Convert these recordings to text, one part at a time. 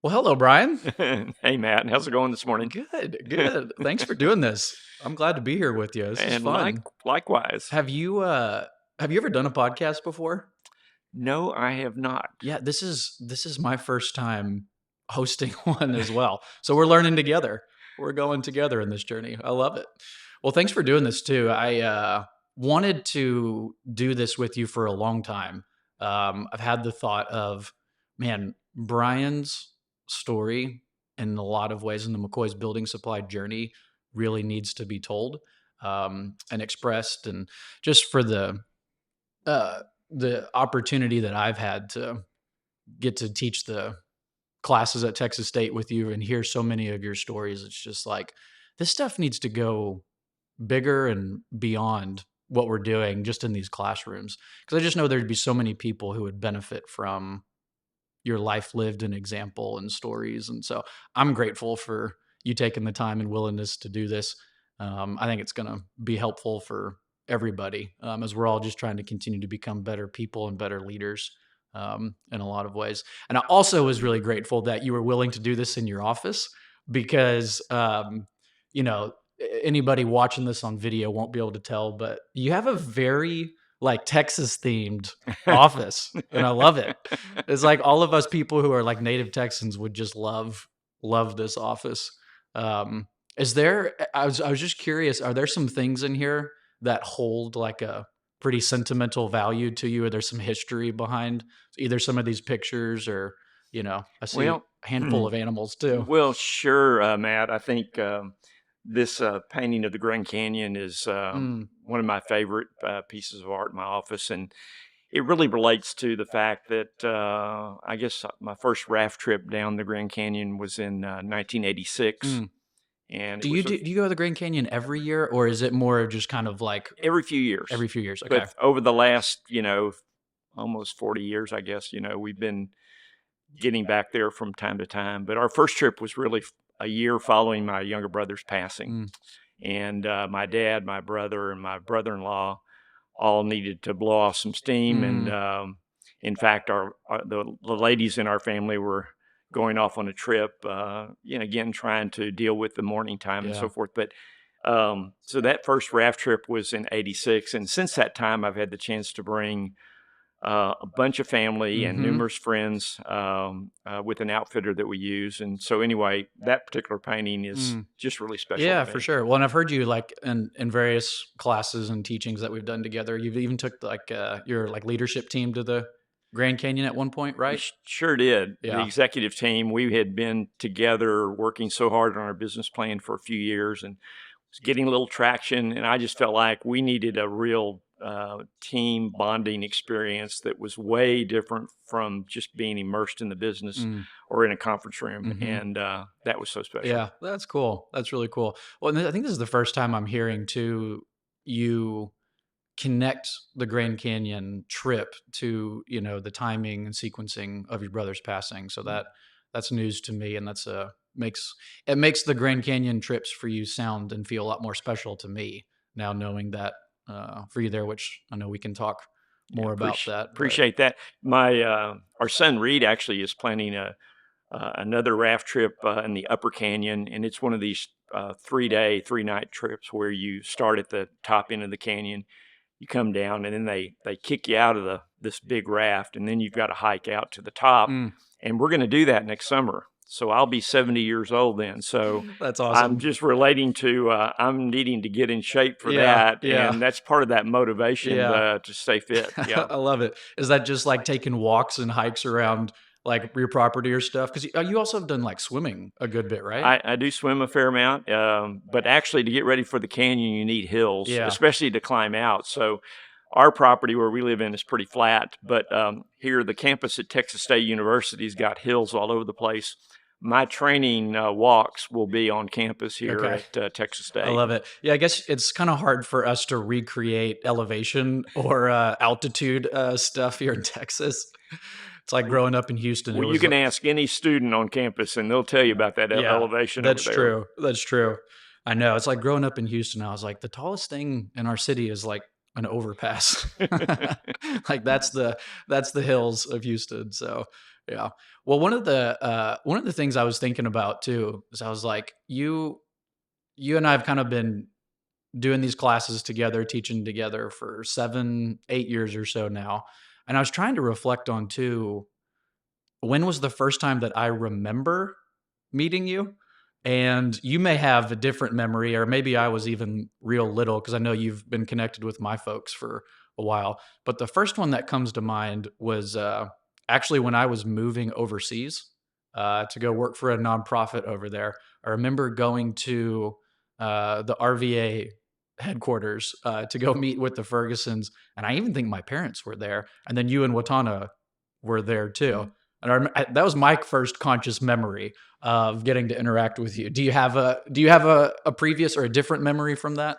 Well, hello, Brian. Hey, Matt, how's it going this morning? Good, good. Thanks for doing this. I'm gled to be here with you. This is And fun. likewise. Have you have you ever done a podcast before? No, I have not. Yeah, this is my first time hosting one as well. So we're learning together. We're going together in this journey. I love it. Well, thanks for doing this too. I wanted to do this with you for a long time. I've had the thought of, man, Brian's story in a lot of ways in the McCoy's building supply journey really needs to be told and expressed, and just for uh, the opportunity that I've had to get to teach the classes at Texas State with you and hear so many of your stories. It's just like this stuff needs to go bigger and beyond what we're doing just in these classrooms. Because I just know there'd be so many people who would benefit from your life lived and example and stories. And so I'm grateful for you taking the time and willingness to do this. I think it's going to be helpful for everybody as we're all just trying to continue to become better people and better leaders in a lot of ways. And I also was really grateful that you were willing to do this in your office because, you know, anybody watching this on video won't be able to tell, but you have a very like Texas themed office and I love it. It's like all of us people who are like native Texans would just love this office. Is there I was just curious, are there some things in here that hold like a pretty sentimental value to you? Or there's some history behind either some of these pictures or, I see a Well, handful of animals too. well, sure, Matt. I think this painting of the Grand Canyon is Mm, one of my favorite pieces of art in my office, and it really relates to the fact that I guess my first raft trip down the Grand Canyon was in 1986, mm. and it Do you was a, do you go to the Grand Canyon every year, or is it more of just kind of like every few years. every few years? But Okay. over the last, almost 40 years, I guess, we've been getting back there from time to time. But our first trip was really a year following my younger brother's passing. Mm, And my dad, my brother, and my brother in law all needed to blow off some steam. And mm, in fact, the ladies in our family were going off on a trip, again, trying to deal with the morning time and yeah. so forth. But so that first raft trip was in '86. And since that time, I've had the chance to bring a bunch of family and Mm-hmm. numerous friends with an outfitter that we use. And so, anyway, that particular painting is Mm. just really special to Yeah, for me. sure. Well, and I've heard you like in various classes and teachings that we've done together. You've even took like your like leadership team to the Grand Canyon at one point, We right? sure did. The Yeah. executive team, we had been together working so hard on our business plan for a few years and was getting a little traction. And I just felt like we needed a real team bonding experience that was way different from just being immersed in the business Mm. or in a conference room. Mm-hmm. And that was so special. Yeah, that's cool. That's really cool. Well, and I think this is the first time I'm hearing too you connect the Grand Canyon trip to, the timing and sequencing of your brother's passing. So that's news to me, and that's makes the Grand Canyon trips for you sound and feel a lot more special to me now knowing that for you there, which I know we can talk Yeah, more about that. But appreciate that. My our son Reed actually is planning another raft trip in the Upper Canyon, and it's one of these 3-day, 3-night trips where you start at the top end of the canyon, you come down, and then they kick you out of this big raft, and then you've got to hike out to the top, mm, and we're going to do that next summer. So I'll be 70 years old then. So that's I'm awesome. just relating to I'm needing to get in shape for Yeah, that, yeah, and that's part of that motivation yeah. to stay fit. Yeah. I love it. Is that just like taking walks and hikes around like your property or stuff? Because you also have done like swimming a good bit, right? I do swim a fair amount, but actually, to get ready for the canyon, you need hills, Yeah. especially to climb out. So, our property where we live in is pretty flat, but here, the campus at Texas State University's got hills all over the place. My training walks will be on campus here Okay. at Texas I State. love it. Yeah, I guess it's kind of hard for us to recreate elevation or altitude stuff here in Texas. It's like growing up in Houston. It Well, you was, can ask any student on campus, and they'll tell you about that yeah, elevation over that's there. true. That's true. I know. It's like growing up in Houston. I was like, the tallest thing in our city is like an overpass. Like that's the hills of Houston. So Yeah. Well, one of the things I was thinking about too is I was like, you and I have kind of been doing these classes together, teaching together for 7, 8 years or so now. And I was trying to reflect on too, when was the first time that I remember meeting you? And you may have a different memory, or maybe I was even real little because I know you've been connected with my folks for a while. But the first one that comes to mind was actually when I was moving overseas to go work for a nonprofit over there. I remember going to the RVA headquarters to go meet with the Fergusons, and I even think my parents were there. And then you and Watana were there too. And that was my first conscious memory of getting to interact with you. Do you have a previous or a different memory from that?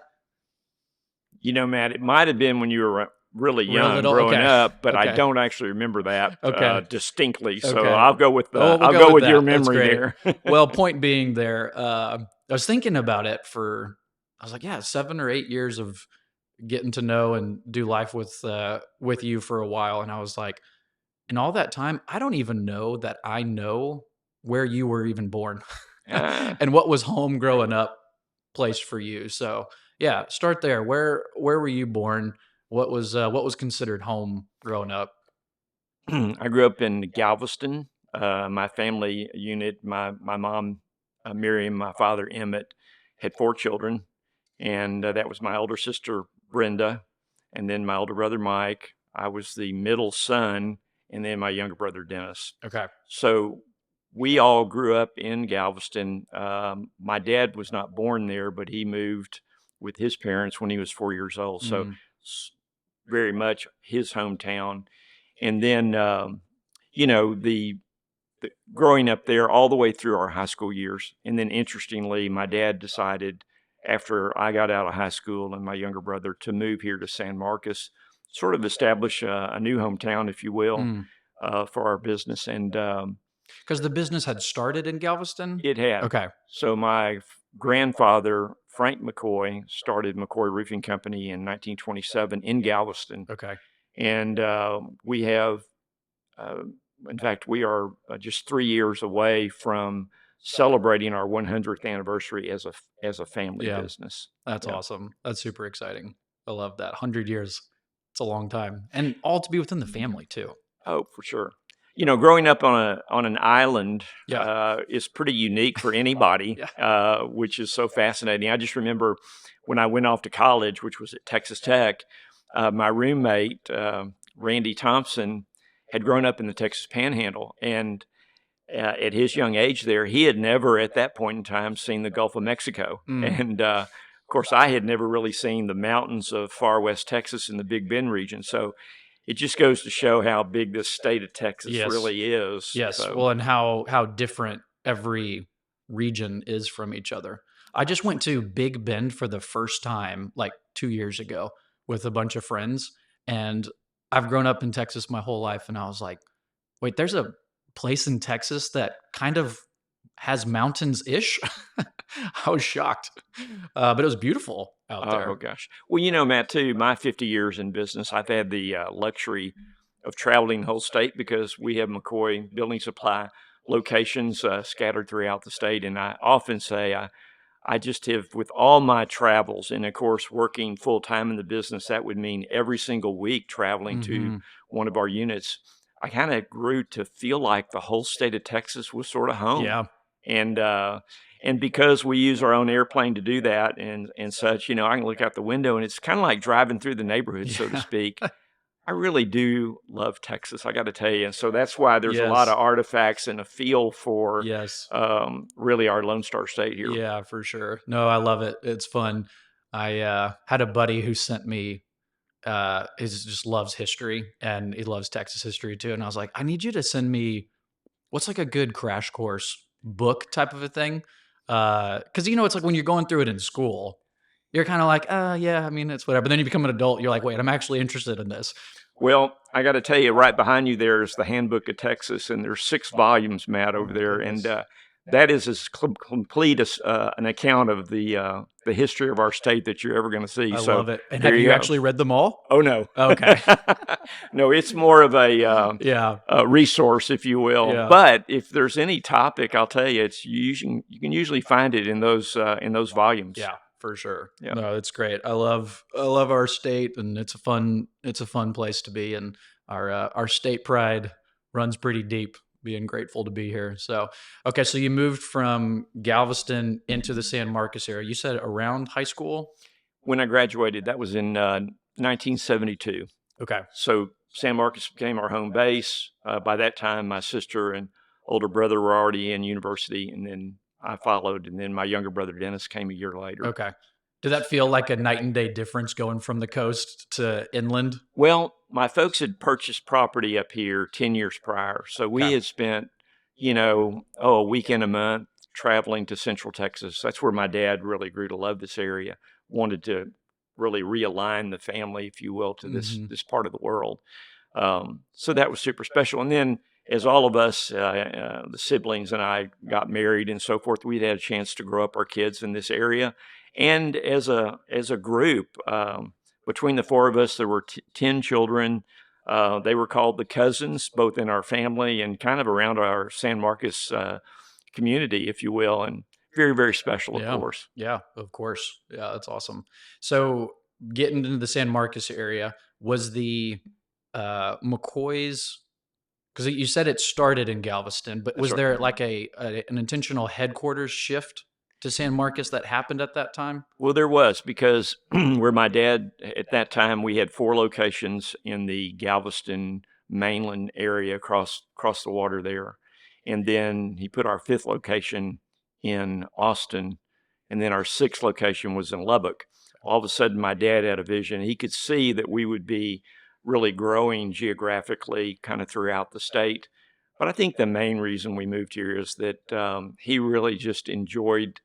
You know, Matt, it might have been when you were really Real young little? growing Okay. up, but I Okay. don't actually remember that Okay. distinctly. So Okay. I'll go with Oh, we'll I'll go go with with your that. That's memory great. there. Well, point being there, I was thinking about it I was like, yeah, 7 or 8 years of getting to know and do life with you for a while. And I was like, in all that time, I don't even know that I know where you were even born uh, and what was home growing up place for you. So yeah, start there. Where were you born? What was considered home growing up? I grew up in Galveston. My family unit, my mom, Miriam, my father, Emmett, had 4 children, and that was my older sister, Brenda, and then my older brother, Mike. I was the middle son, and then my younger brother, Dennis. Okay. So we all grew up in Galveston. My dad was not born there, but he moved with his parents when he was 4 years old. So Mm, very much his hometown. And then, you know, the growing up there all the way through our high school years. And then interestingly, my dad decided after I got out of high school and my younger brother to move here to San Marcos, sort of establish a new hometown, if you will, mm. for our business. And Because the business had started in Galveston. it had. Okay. So my grandfather, Frank McCoy, started McCoy Roofing Company in 1927 in Galveston. Okay. And we have uh, in fact, we are just 3 years away from celebrating our 100th anniversary as a family Yeah. business. That's Yeah. awesome. That's super exciting. I love that. 100 years. It's a long time, and all to be within the family too. Oh, for sure. You know, growing up on an island Yeah. is pretty unique for anybody, Yeah. which is so fascinating. I just remember when I went off to college, which was at Texas Tech, my roommate Randy Thompson had grown up in the Texas Panhandle, and at his young age there, he had never at that point in time seen the Gulf of Mexico. Mm. And of course, I had never really seen the mountains of far west Texas in the Big Bend region. So it just goes to show how big this state of Texas Yes. really is. Yes. So, Well, and how different every region is from each other. I just went to Big Bend for the first time like 2 years ago with a bunch of friends, and I've grown up in Texas my whole life, and I was like, wait, there's a place in Texas that kind of has mountains ish. I was shocked, but it was beautiful out oh there. gosh. Well, you know, Matt, too, my 50 years in business, I've had the luxury of traveling the whole state because we have McCoy Building Supply locations scattered throughout the state. And I often say I just have, with all my travels, and of course, working full time in the business, that would mean every single week traveling to Hmm. one of our units. I kind of grew to feel like the whole state of Texas was sort of home, Yeah. and because we use our own airplane to do that and such, you know, I can look out the window and it's kind of like driving through the neighborhood, so to Yeah. speak. I really do love Texas, I got to tell you. And so that's why there's a lot Yes. of artifacts and a feel for Yes. really our Lone Star State here. Yeah, for sure. No, I love it. It's fun. I had a buddy who sent me is just loves history and he loves Texas history too. And I was like, I need you to send me what's like a good crash course book type of a thing. Cause it's like when you're going through it in school, you're kind of like, yeah, I mean, it's whatever. But then you become an adult, you're like, wait, I'm actually interested in this. Well, I got to tell you, right behind you there is the Handbook of Texas, and there's 6 volumes, Matt, Oh over my there. And goodness. that is as complete as an account of the history of our state that you're ever going to see. I So love it. And there have you you go. actually read them all? Oh no, Okay. no, it's more of Yeah. a resource, if you will. Yeah. But if there's any topic, I'll tell you, you can usually find it in those volumes. Yeah, for sure. Yeah. No, it's great. I love our state, and it's a fun place to be, and our state pride runs pretty deep. Being grateful to be here. So, okay, so you moved from Galveston into the San Marcos area. You said around high school. When I graduated, that was in 1972. Okay. So San Marcos became our home base. By that time, my sister and older brother were already in university, and then I followed, and then my younger brother Dennis came a year later. Okay. Did that feel like a night and day difference going from the coast to inland? Well, my folks had purchased property up here 10 years prior, so we Okay. had spent, a weekend a month traveling to Central Texas. That's where my dad really grew to love this area, wanted to really realign the family, if you will, to this Hmm. this part of the world. So that was super special. And then, as all of us, the siblings and I got married and so forth, we'd had a chance to grow up our kids in this area. And as a group, between the four of us, there were 10 children. They were called the cousins, both in our family and kind of around our San Marcos community, if you will, and very, very special, of Yeah. course. Yeah, of course. Yeah, that's awesome. So, getting into the San Marcos area, was the McCoy's, because you said it started in Galveston, but That's was right. there like an intentional headquarters shift to San Marcos that happened at that time? Well, there was because where my dad at that time we had four locations in the Galveston mainland area across the water there, and then he put our fifth location in Austin, and then our sixth location was in Lubbock. All of a sudden, my dad had a vision. He could see that we would be really growing geographically, kind of throughout the state. But I think the main reason we moved here is that he really just enjoyed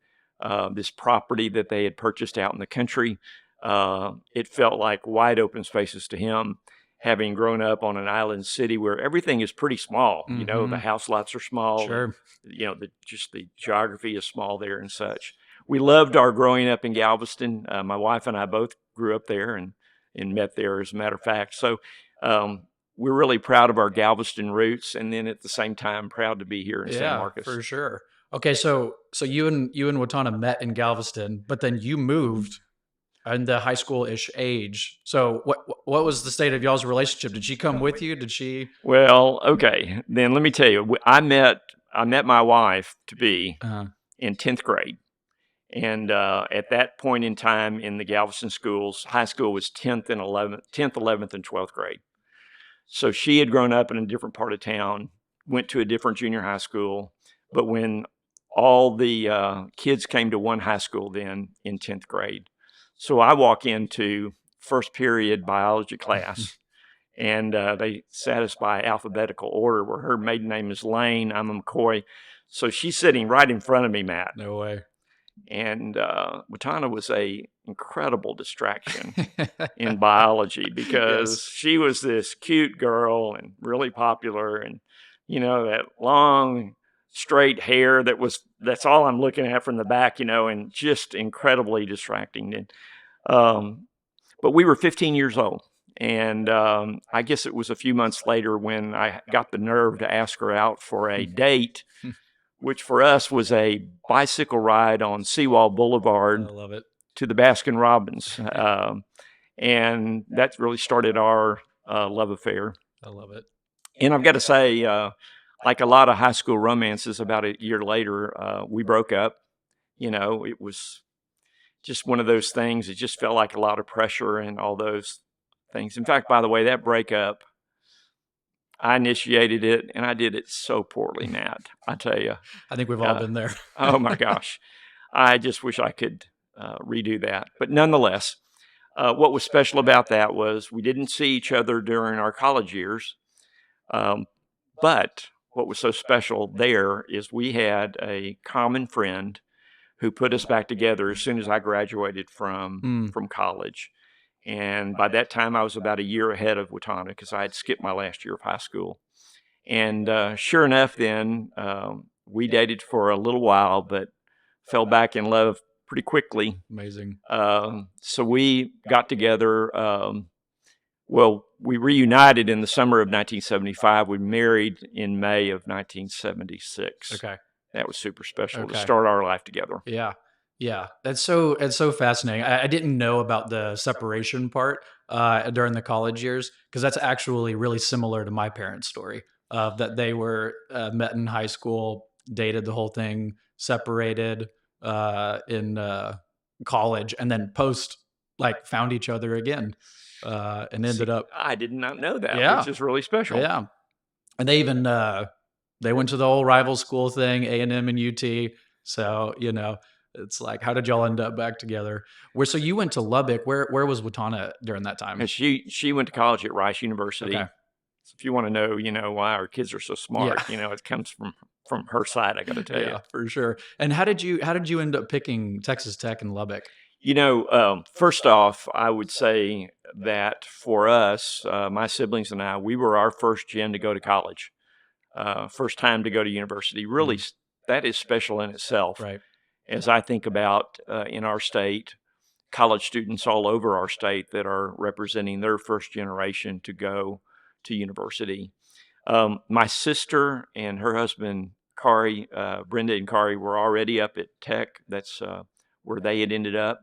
this property that they had purchased out in the country. It felt like wide open spaces to him, having grown up on an island city where everything is pretty small. The Hmm. house lots are small, and Sure. just the geography is small there and such. We loved our growing up in Galveston. My wife and I both grew up there and met there, as a matter of fact. So we're really proud of our Galveston roots, and then at the same time, proud to be here in San Yeah, Marcos. for sure. Okay, so you and Watana met in Galveston, but then you moved in the high school-ish age. So what was the state of y'all's relationship? Did she come with you? Did she? Well, okay. Then let me tell you, I met my wife to be Uh, in 10th grade. And at that point in time in the Galveston schools, high school was 10th, 11th, and 12th grade. So she had grown up in a different part of town, went to a different junior high school. But when all the kids came to one high school then in 10th grade, so I walk into first period biology class, and they sat us by alphabetical order where her maiden name is Lane. I'm a McCoy. So she's sitting right in front of me, Matt. no way. And Watana was a incredible distraction in biology because Yes. she was this cute girl and really popular, and that long straight hair that's all I'm looking at from the back, and just incredibly distracting. And but we were 15 years old, and I guess it was a few months later when I got the nerve to ask her out for a date, which for us was a bicycle ride on Seawall I Boulevard love it. to the Baskin Robbins. And that really started our love affair. I love it. And I've got to say, like a lot of high school romances, about a year later, we broke up. It was just one of those things. It just felt like a lot of pressure and all those things. In fact, by the way, that breakup, I initiated it, and I did it so poorly, Matt. I tell you. I think we've all been there. Oh my gosh. I just wish I could redo that. But nonetheless, what was special about that was we didn't see each other during our college years. But what was so special there is we had a common friend who put us back together as soon as I graduated from college. And by that time, I was about a year ahead of Watana because I had skipped my last year of high school. And sure enough, then we dated for a little while, but fell back in love pretty quickly. Amazing. So we got together. Well, we reunited in the summer of 1975. We married in May of 1976. Okay. That was super special to Okay. start our life together. Yeah. Yeah. It's so fascinating. I didn't know about the separation part during the college years because that's actually really similar to my parents' story of that they were met in high school, dated the whole thing, separated in college, and then post like found each other again and See, ended up I did not know that, yeah which is really special. yeah. And they even they went to the whole rival school thing, A&M and UT. So, it's like, how did y'all end up back together? So you went to Lubbock. Where was Watana during that And time? she went to college at Rice Okay. University. So if you want to know, why our kids are so Yeah. smart, it comes from her side. I got to tell you. Yeah, for sure. And how did you end up picking Texas Tech and Lubbock? First off, I would say that for us, my siblings and I, we were our first gen to go to college, first time to go to university. Really, Mm, that is special in itself. right. As I think about in our state, college students all over our state that are representing their first generation to go to university. My sister and her husband, Kari, Brenda and Kari, were already up at Tech. That's where they had ended up.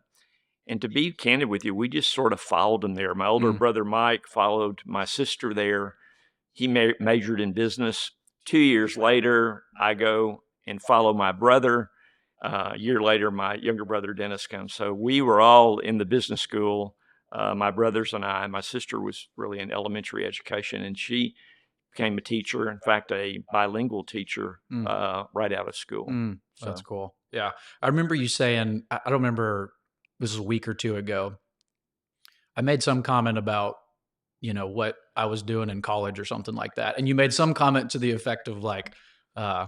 And to be candid with you, we just sort of followed them there. My older Mm, brother, Mike, followed my sister there. He majored in business. 2 years later, I go and follow my brother. A year later, my younger brother, Dennis, comes. So we were all in the business school, my brothers and I. My sister was really in elementary education, and she became a teacher, in fact, a bilingual teacher mm, right out of school. that's So, cool. Yeah. I remember you saying, I don't remember, this was a week or two ago. I made some comment about, what I was doing in college or something like that. And you made some comment to the effect of like, uh,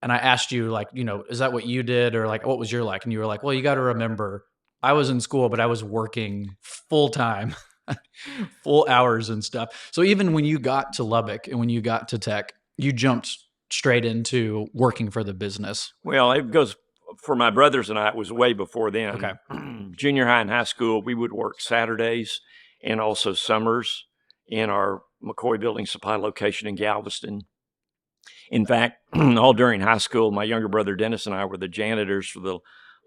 and I asked you like, is that what you did? Or like, what was your like? And you were like, well, you got to remember I was in school, but I was working full time, full hours and stuff. So even when you got to Lubbock and when you got to Tech, you jumped straight into working for the business. well, it goes for my brothers and I, it was way before Okay. then. Junior high and high school, we would work Saturdays and also summers in our McCoy Building Supply location in Galveston. In fact, all during high school, my younger brother Dennis and I were the janitors for the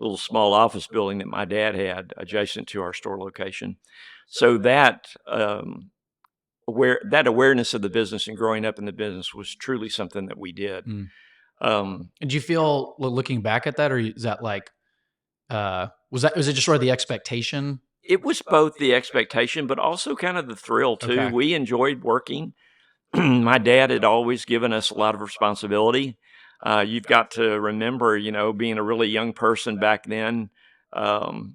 little small office building that my dad had adjacent to our store location. So that awareness of the business and growing up in the business was truly something that we did. Mm. Um, And do you feel looking back at that, or is that like, was it just sort of the expectation? it was both the expectation, but also kind of the thrill too. Okay. We enjoyed working. My dad had always given us a lot of responsibility. You've got to remember, being a really young person back then,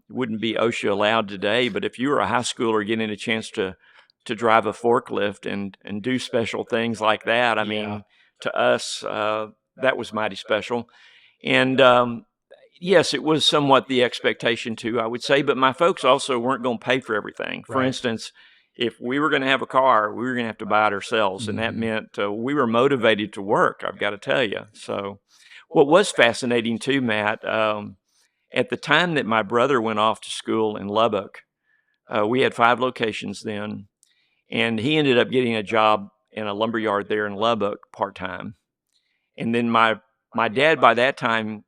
wouldn't be OSHA allowed today. But if you were a high schooler getting a chance to drive a forklift and do special things like that, I Yeah. mean, to us, that was mighty special. And yes, it was somewhat the expectation too, I would say. But my folks also weren't going to pay for everything. For Right. instance, if we were going to have a car, we were going to have to buy it ourselves. And that Mhm. meant we were motivated to work, I've got to tell you. So, what was fascinating too, Matt, at the time that my brother went off to school in Lubbock, we had 5 locations then. And he ended up getting a job in a lumber yard there in Lubbock part time. And then my dad, by that time,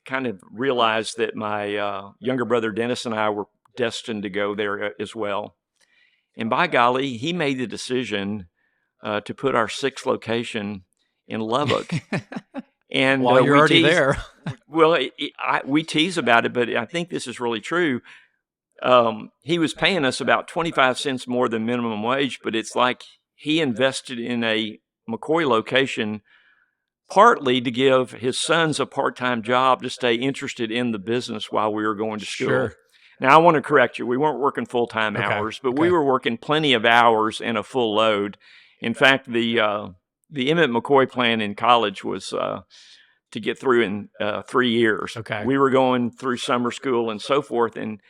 kind of realized that my younger brother Dennis and I were destined to go there as well. And by golly, he made the decision to put our 6th location in Lubbock. And While you're we already tease, there. well, we tease about it, but I think this is really true. He was paying us about 25 cents more than minimum wage, but it's like he invested in a McCoy location partly to give his sons a part-time job to stay interested in the business while we were going to school. Sure. Now, I want to correct you. We weren't working full-time Okay. hours, but we Okay. were working plenty of hours and a full load. In fact, the Emmett McCoy plan in college was to get through in 3 years. Okay. We were going through summer school and so forth, and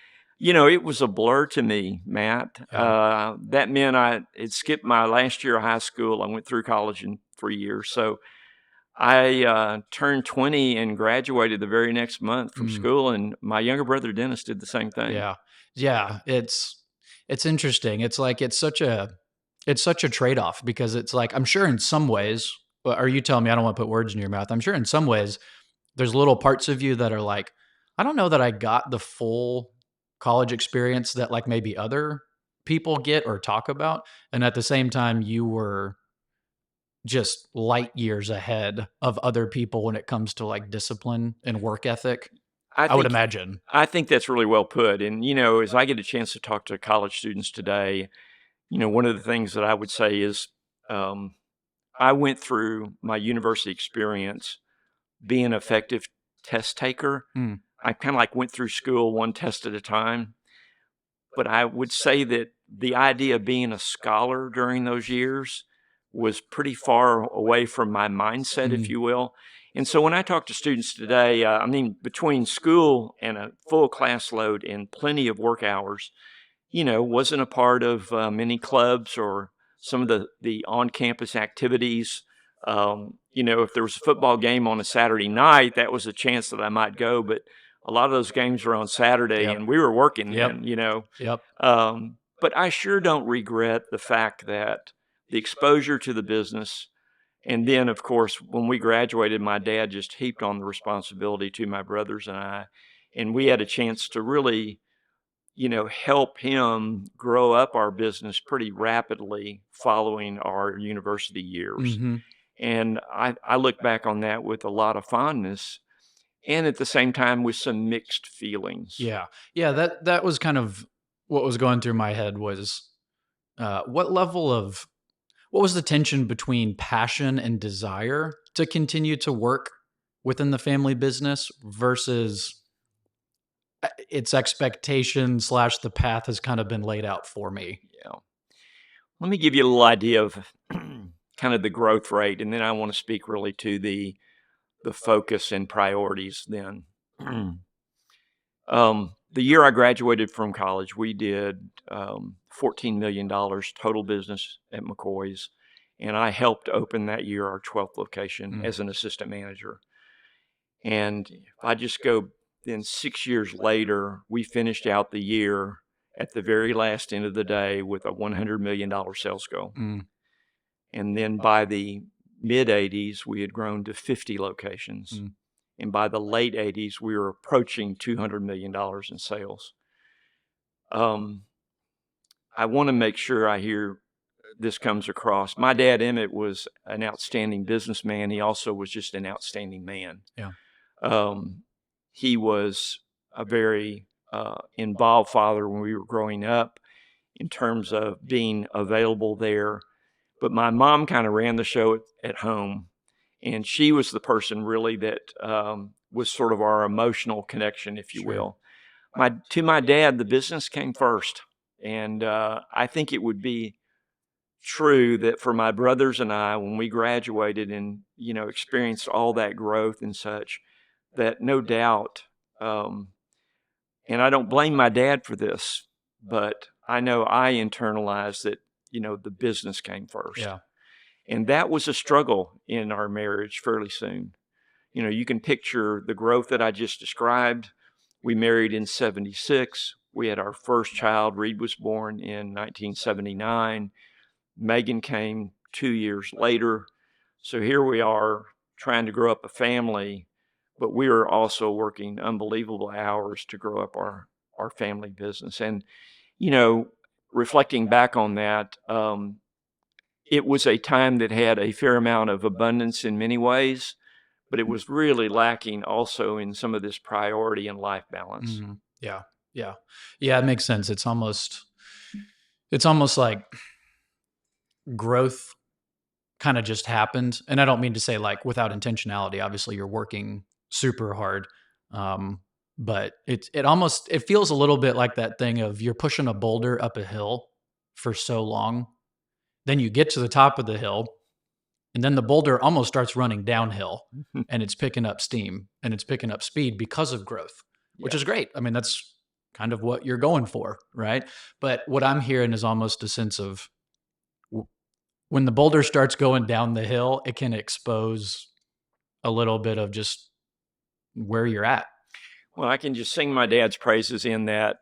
it was a blur to me, Matt. Yeah. That meant I had skipped my last year of high school. I went through college in 3 years, so I turned 20 and graduated the very next month from Mm, school, and my younger brother Dennis did the same thing. yeah. Yeah, it's interesting. It's like it's such a trade-off because it's like I'm sure in some ways, well, are you telling me I don't want to put words in your mouth? I'm sure in some ways there's little parts of you that are like, I don't know that I got the full college experience that like maybe other people get or talk about. And at the same time, you were just light years ahead of other people when it comes to like discipline and work ethic. I I would think imagine. I think that's really well put. And as I get a chance to talk to college students today, one of the things that I would say is um, I went through my university experience being an effective test taker. Mm, I kind of like went through school one test at a time. But I would say that the idea of being a scholar during those years was pretty far away from my mindset, if mm, you will. And so when I talk to students today, I mean, between school and a full class load and plenty of work hours, wasn't a part of many clubs or some of the on-campus activities. If there was a football game on a Saturday night, that was a chance that I might go. But a lot of those games were on Saturday, yep. and we were working Yep. then. Yep. But I sure don't regret the fact that the exposure to the business, and then, of course, when we graduated, my dad just heaped on the responsibility to my brothers and I, and we had a chance to really help him grow up our business pretty rapidly following our university years. Hmm. And I look back on that with a lot of fondness and at the same time with some mixed feelings. Yeah. Yeah. That was kind of what was going through my head was what level of what was the tension between passion and desire to continue to work within the family business versus its expectation slash the path has kind of been laid out for me. Yeah. Let me give you a little idea of kind of the growth rate, and then I want to speak really to the focus and priorities then. The year I graduated from college, we did $14 million total business at McCoy's. And I helped open that year our 12th location Mm, as an assistant manager. And if I just go then 6 years later, we finished out the year at the very last end of the day with a $100 million sales goal. mm, And then by the mid 80s, we had grown to 50 locations. mm. And by the late 80s, we were approaching $200 million in sales. Um, I want to make sure I hear this comes across. My dad, Emmett, was an outstanding businessman. He also was just an outstanding man. Yeah. Um, he was a very involved father when we were growing up in terms of being available there. But my mom kind of ran the show at home, and she was the person really that was sort of our emotional connection, if you Sure. will. To my dad, the business came first, and I think it would be true that for my brothers and I, when we graduated and experienced all that growth and such, that no doubt, um, and I don't blame my dad for this, but I know I internalized that the business came first, Yeah. and that was a struggle in our marriage fairly soon. You can picture the growth that I just described. We married in 76. We had our first child. Reed was born in 1979. Megan came 2 years later. So here we are trying to grow up a family, but we are also working unbelievable hours to grow up our family business. And, you know, reflecting back on that, it was a time that had a fair amount of abundance in many ways, but it was really lacking also in some of this priority and life balance. Mhm. Yeah. Yeah. Yeah, it makes sense. It's almost like growth kind of just happened. And I don't mean to say like without intentionality. Obviously, you're working super hard. Um, but it feels a little bit like that thing of you're pushing a boulder up a hill for so long. Then you get to the top of the hill, and then the boulder almost starts running downhill and it's picking up steam and it's picking up speed because of growth, which Yeah. is great. I mean, that's kind of what you're going for, right? But what I'm hearing is almost a sense of when the boulder starts going down the hill, it can expose a little bit of just where you're at. Well, I can just sing my dad's praises in that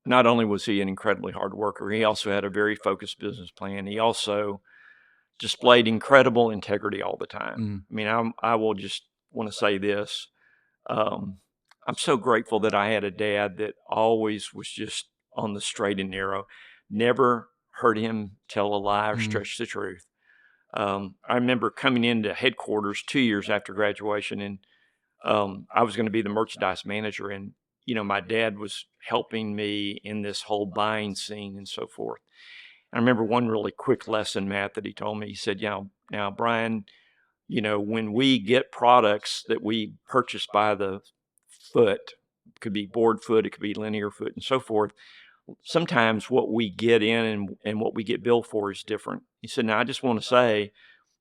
not only was he an incredibly hard worker, he also had a very focused business plan. He also displayed incredible integrity all the time. Mm, I mean, I will just want to say this. Um, I'm so grateful that I had a dad that always was just on the straight and narrow. Never heard him tell a lie or mm, stretch the truth. I remember coming into headquarters 2 years after graduation, and I was going to be the merchandise manager. And, my dad was helping me in this whole buying scene and so forth. I remember one really quick lesson, Matt, that he told me. He said, now, Brian, when we get products that we purchase by the foot, it could be board foot, it could be linear foot, and so forth. Sometimes what we get in and what we get billed for is different. He said, now I just want to say,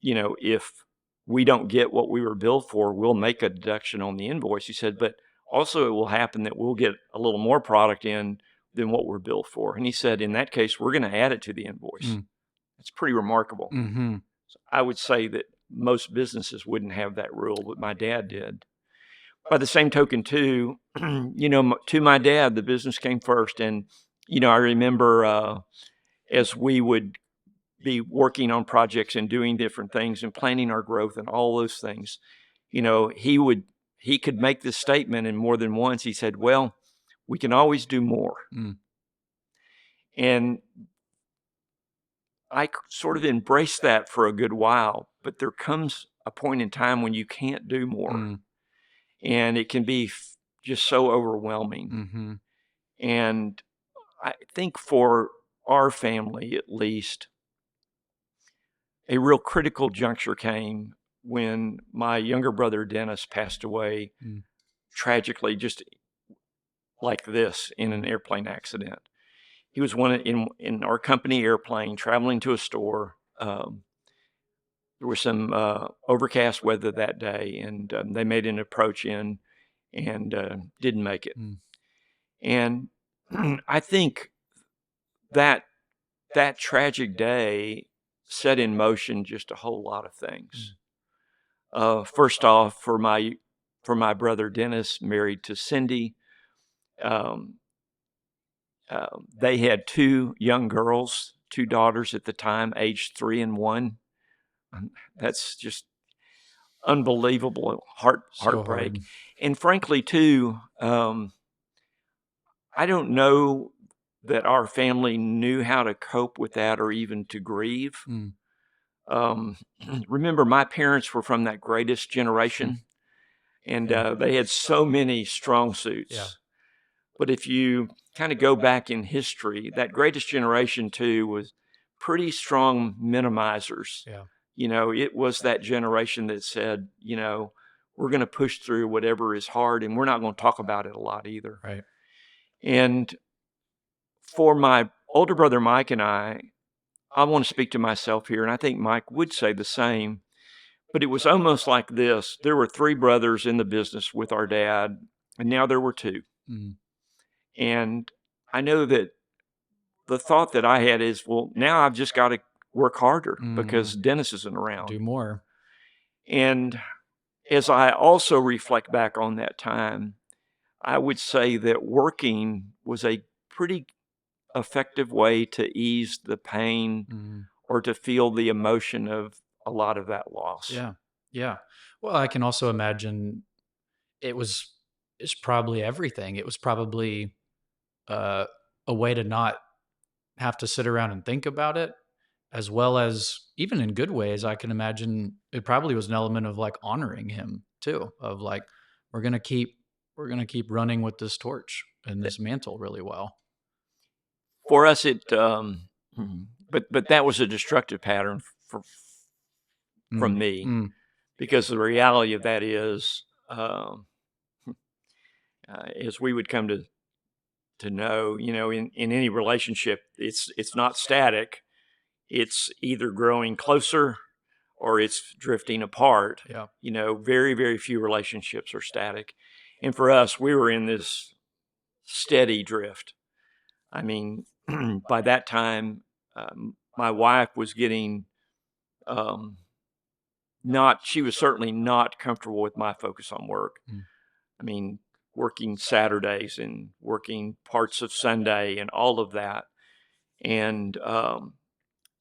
if we don't get what we were billed for, we'll make a deduction on the invoice. He said, but also it will happen that we'll get a little more product in than what we're billed for. And he said, in that case, we're going to add it to the invoice. mm, It's pretty remarkable. mhm, I would say that most businesses wouldn't have that rule, but my dad did. By the same token, too, to my dad, the business came first. And, I remember as we would be working on projects and doing different things and planning our growth and all those things, he could make this statement, and more than once he said, well, we can always do more. mm, And I sort of embraced that for a good while, but there comes a point in time when you can't do more, mm, and it can be just so overwhelming. mhm, And I think for our family, at least, a real critical juncture came when my younger brother Dennis passed away mm, tragically, just like this, in an airplane accident. He was in our company airplane traveling to a store. There was some overcast weather that day, and they made an approach in and didn't make it. mm, And I think that that tragic day set in motion just a whole lot of mm. things. First off, for my brother Dennis, married to Cindy, um, they had two young girls, two daughters at the time, aged 3 and 1. That's just unbelievable So heartbreak. hard. And frankly, too, I don't know that our family knew how to cope with that or even to grieve. Mm, Um, remember, my parents were from that greatest mm, generation, and yeah, they had so many strong yeah, suits. But if you kind of go back in history, that greatest generation too was pretty strong minimizers. yeah, It was that generation that said, we're going to push through whatever is hard, and we're not going to talk about it a lot either. right. And for my older brother Mike and I want to speak to myself here, and I think Mike would say the same. But it was almost like this: there were three brothers in the business with our dad, and now there were two. Mm, And I know that the thought that I had is, well, now I've just got to work harder mhm. because Dennis isn't around. Do more. And as I also reflect back on that time, I would say that working was a pretty effective way to ease the pain Mhm. or to feel the emotion of a lot of that loss. Yeah, yeah. Well, I can also imagine it was it's probably everything. It was probably, uh, a way to not have to sit around and think about it, as well as even in good ways, I can imagine it probably was an element of, like, honoring him too, of, like, we're gonna keep we're gonna keep running with this torch and this mantle really well. For us, but that was a destructive pattern from Mm, me, mm, because the reality of that is, as we would come to know, in any relationship, it's not static. It's either growing closer or it's drifting apart. yeah, Very, very few relationships are static. And for us, we were in this steady drift. I mean, by that time, my wife was getting, um, she was certainly not comfortable with my focus on work. Mm. I mean, working Saturdays and working parts of Sunday and all of that. And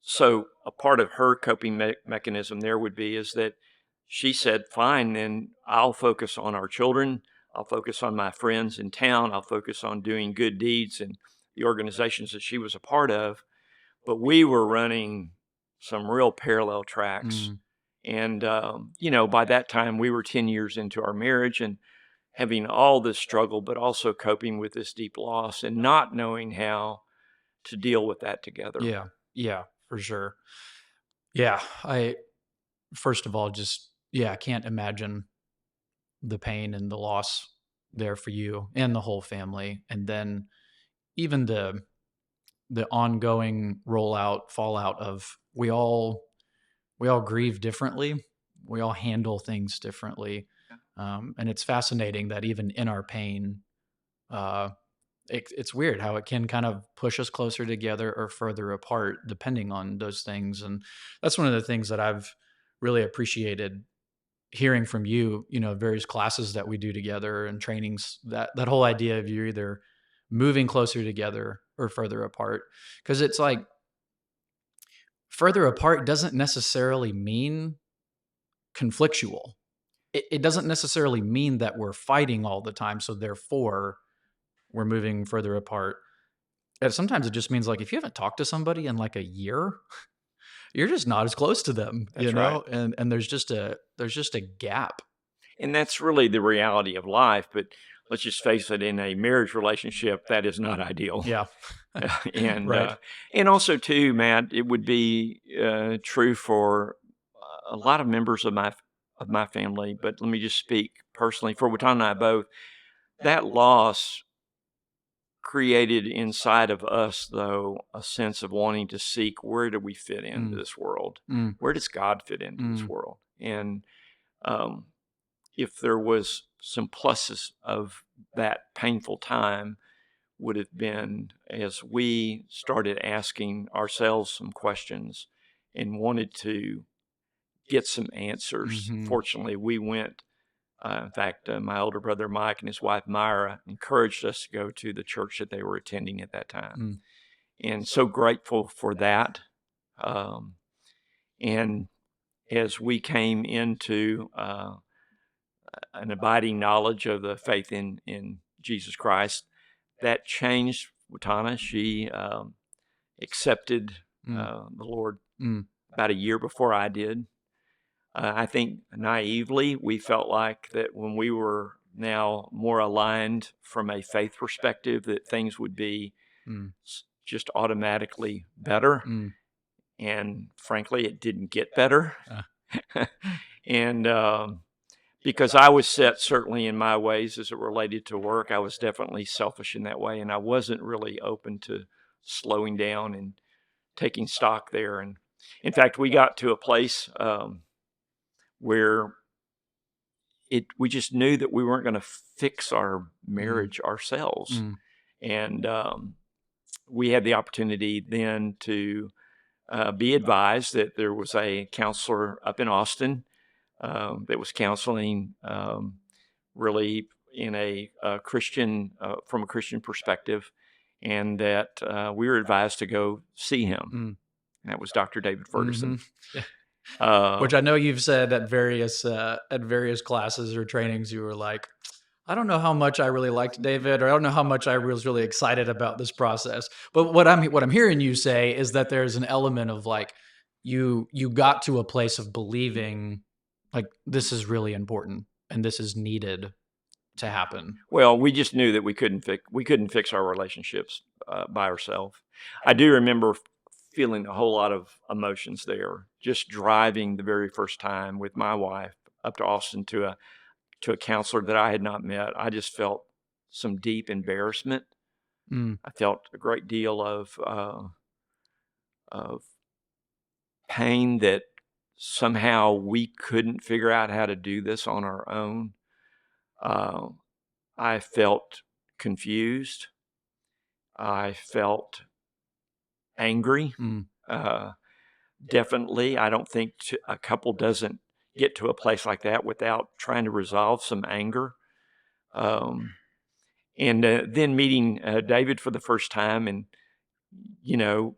so a part of her coping mechanism there would be is that she said, fine, then I'll focus on our children. I'll focus on my friends in town. I'll focus on doing good deeds and the organizations that she was a part of. But we were running some real parallel tracks. Mm. And, by that time, we were 10 years into our marriage and having all this struggle, but also coping with this deep loss and not knowing how to deal with that together. Yeah. Yeah, for sure. Yeah. First of all, just, yeah, I can't imagine the pain and the loss there for you and the whole family. And then even the ongoing rollout, fallout of we all grieve differently. We all handle things differently. And it's fascinating that even in our pain, uh, it's weird how it can kind of push us closer together or further apart depending on those things. And that's one of the things that I've really appreciated hearing from you, various classes that we do together and trainings, that whole idea of you're either moving closer together or further apart. Because it's like further apart doesn't necessarily mean conflictual. It doesn't necessarily mean that we're fighting all the time. So therefore we're moving further apart. And sometimes it just means like if you haven't talked to somebody in like a year, you're just not as close to them, That's right. And there's just a gap. And that's really the reality of life. But let's just face it, in a marriage relationship, that is not ideal. Yeah. and Right. and also too, Matt, it would be true for a lot of members of my family. But let me just speak personally for Watan and I both. That loss created inside of us, though, a sense of wanting to seek, where do we fit into Mm, this world? mm, Where does God fit into this mm, world? And um, if there was some pluses of that painful time, would have been as we started asking ourselves some questions and wanted to get some answers. mhm, Fortunately, we went. In fact, my older brother Mike and his wife Myra encouraged us to go to the church that they were attending at that time, mm, and so grateful for that. Um, and as we came into an abiding knowledge of the faith in Jesus Christ, that changed Watana. She accepted mm, the Lord mm, about a year before I did. I think naively, we felt like that when we were now more aligned from a faith perspective, that things would be mm, just automatically better. mm. And frankly, it didn't get better. Uh, and because I was set certainly in my ways as it related to work, I was definitely selfish in that way. And I wasn't really open to slowing down and taking stock there. And in fact, we got to a place where we just knew that we weren't going to fix our mm, marriage ourselves. mm, And we had the opportunity then to be advised that there was a counselor up in Austin that was counseling really in a Christian, from a Christian perspective, and that we were advised to go see him. mm, And that was Dr. David Ferguson. mhm. Yeah. Uh, Which I know you've said at various classes or trainings, you were like, I don't know how much I really liked David, or I don't know how much I was really excited about this process. But what I'm hearing you say is that there's an element of like you got to a place of believing like this is really important and this is needed to happen. Well, we just knew that we couldn't fix our relationships by ourselves. I do remember feeling a whole lot of emotions there, just driving the very first time with my wife up to Austin to a counselor that I had not met. I just felt some deep embarrassment. Mm, I felt a great deal of pain that somehow we couldn't figure out how to do this on our own. Uh, I felt confused. I felt angry. mm, Uh, Definitely, I don't think a couple doesn't, get to a place like that without trying to resolve some anger. Um, and then meeting David for the first time, and you know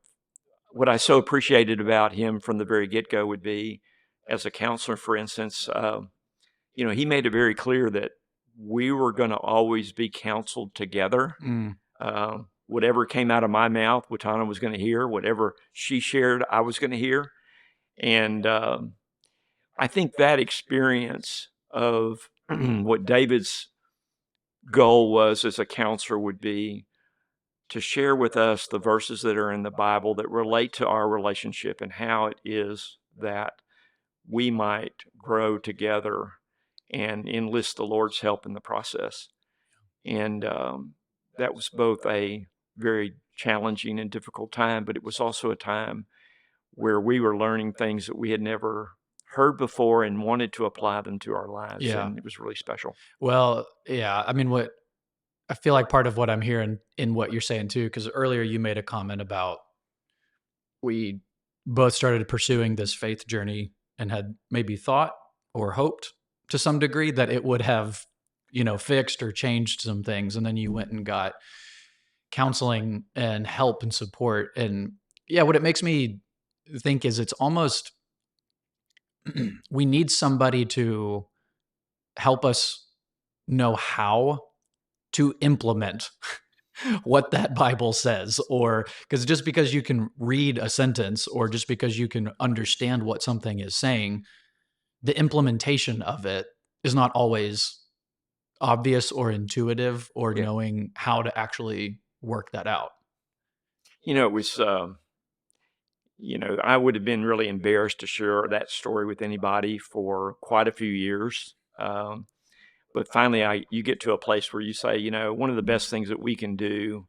what I so appreciated about him from the very get go would be, as a counselor, for instance, he made it very clear that we were going to always be counseled together. Mm. Whatever came out of my mouth, Watana was going to hear. Whatever she shared, I was going to hear. And I think that experience of what David's goal was as a counselor would be to share with us the verses that are in the Bible that relate to our relationship and how it is that we might grow together and enlist the Lord's help in the process. And that was both a very challenging and difficult time, but it was also a time where we were learning things that we had never heard before and wanted to apply them to our lives. Yeah. And it was really special. Well, yeah. I mean, what I feel like part of what I'm hearing in what you're saying too, because earlier you made a comment about we both started pursuing this faith journey and had maybe thought or hoped to some degree that it would have, fixed or changed some things. And then you went and got counseling and help and support. And yeah, what it makes me think is it's almost we need somebody to help us know how to implement what that Bible says, or because just because you can read a sentence or just because you can understand what something is saying, the implementation of it is not always obvious or intuitive or Yeah. knowing how to actually work that out. It was, I would have been really embarrassed to share that story with anybody for quite a few years. But finally, you get to a place where you say, one of the best things that we can do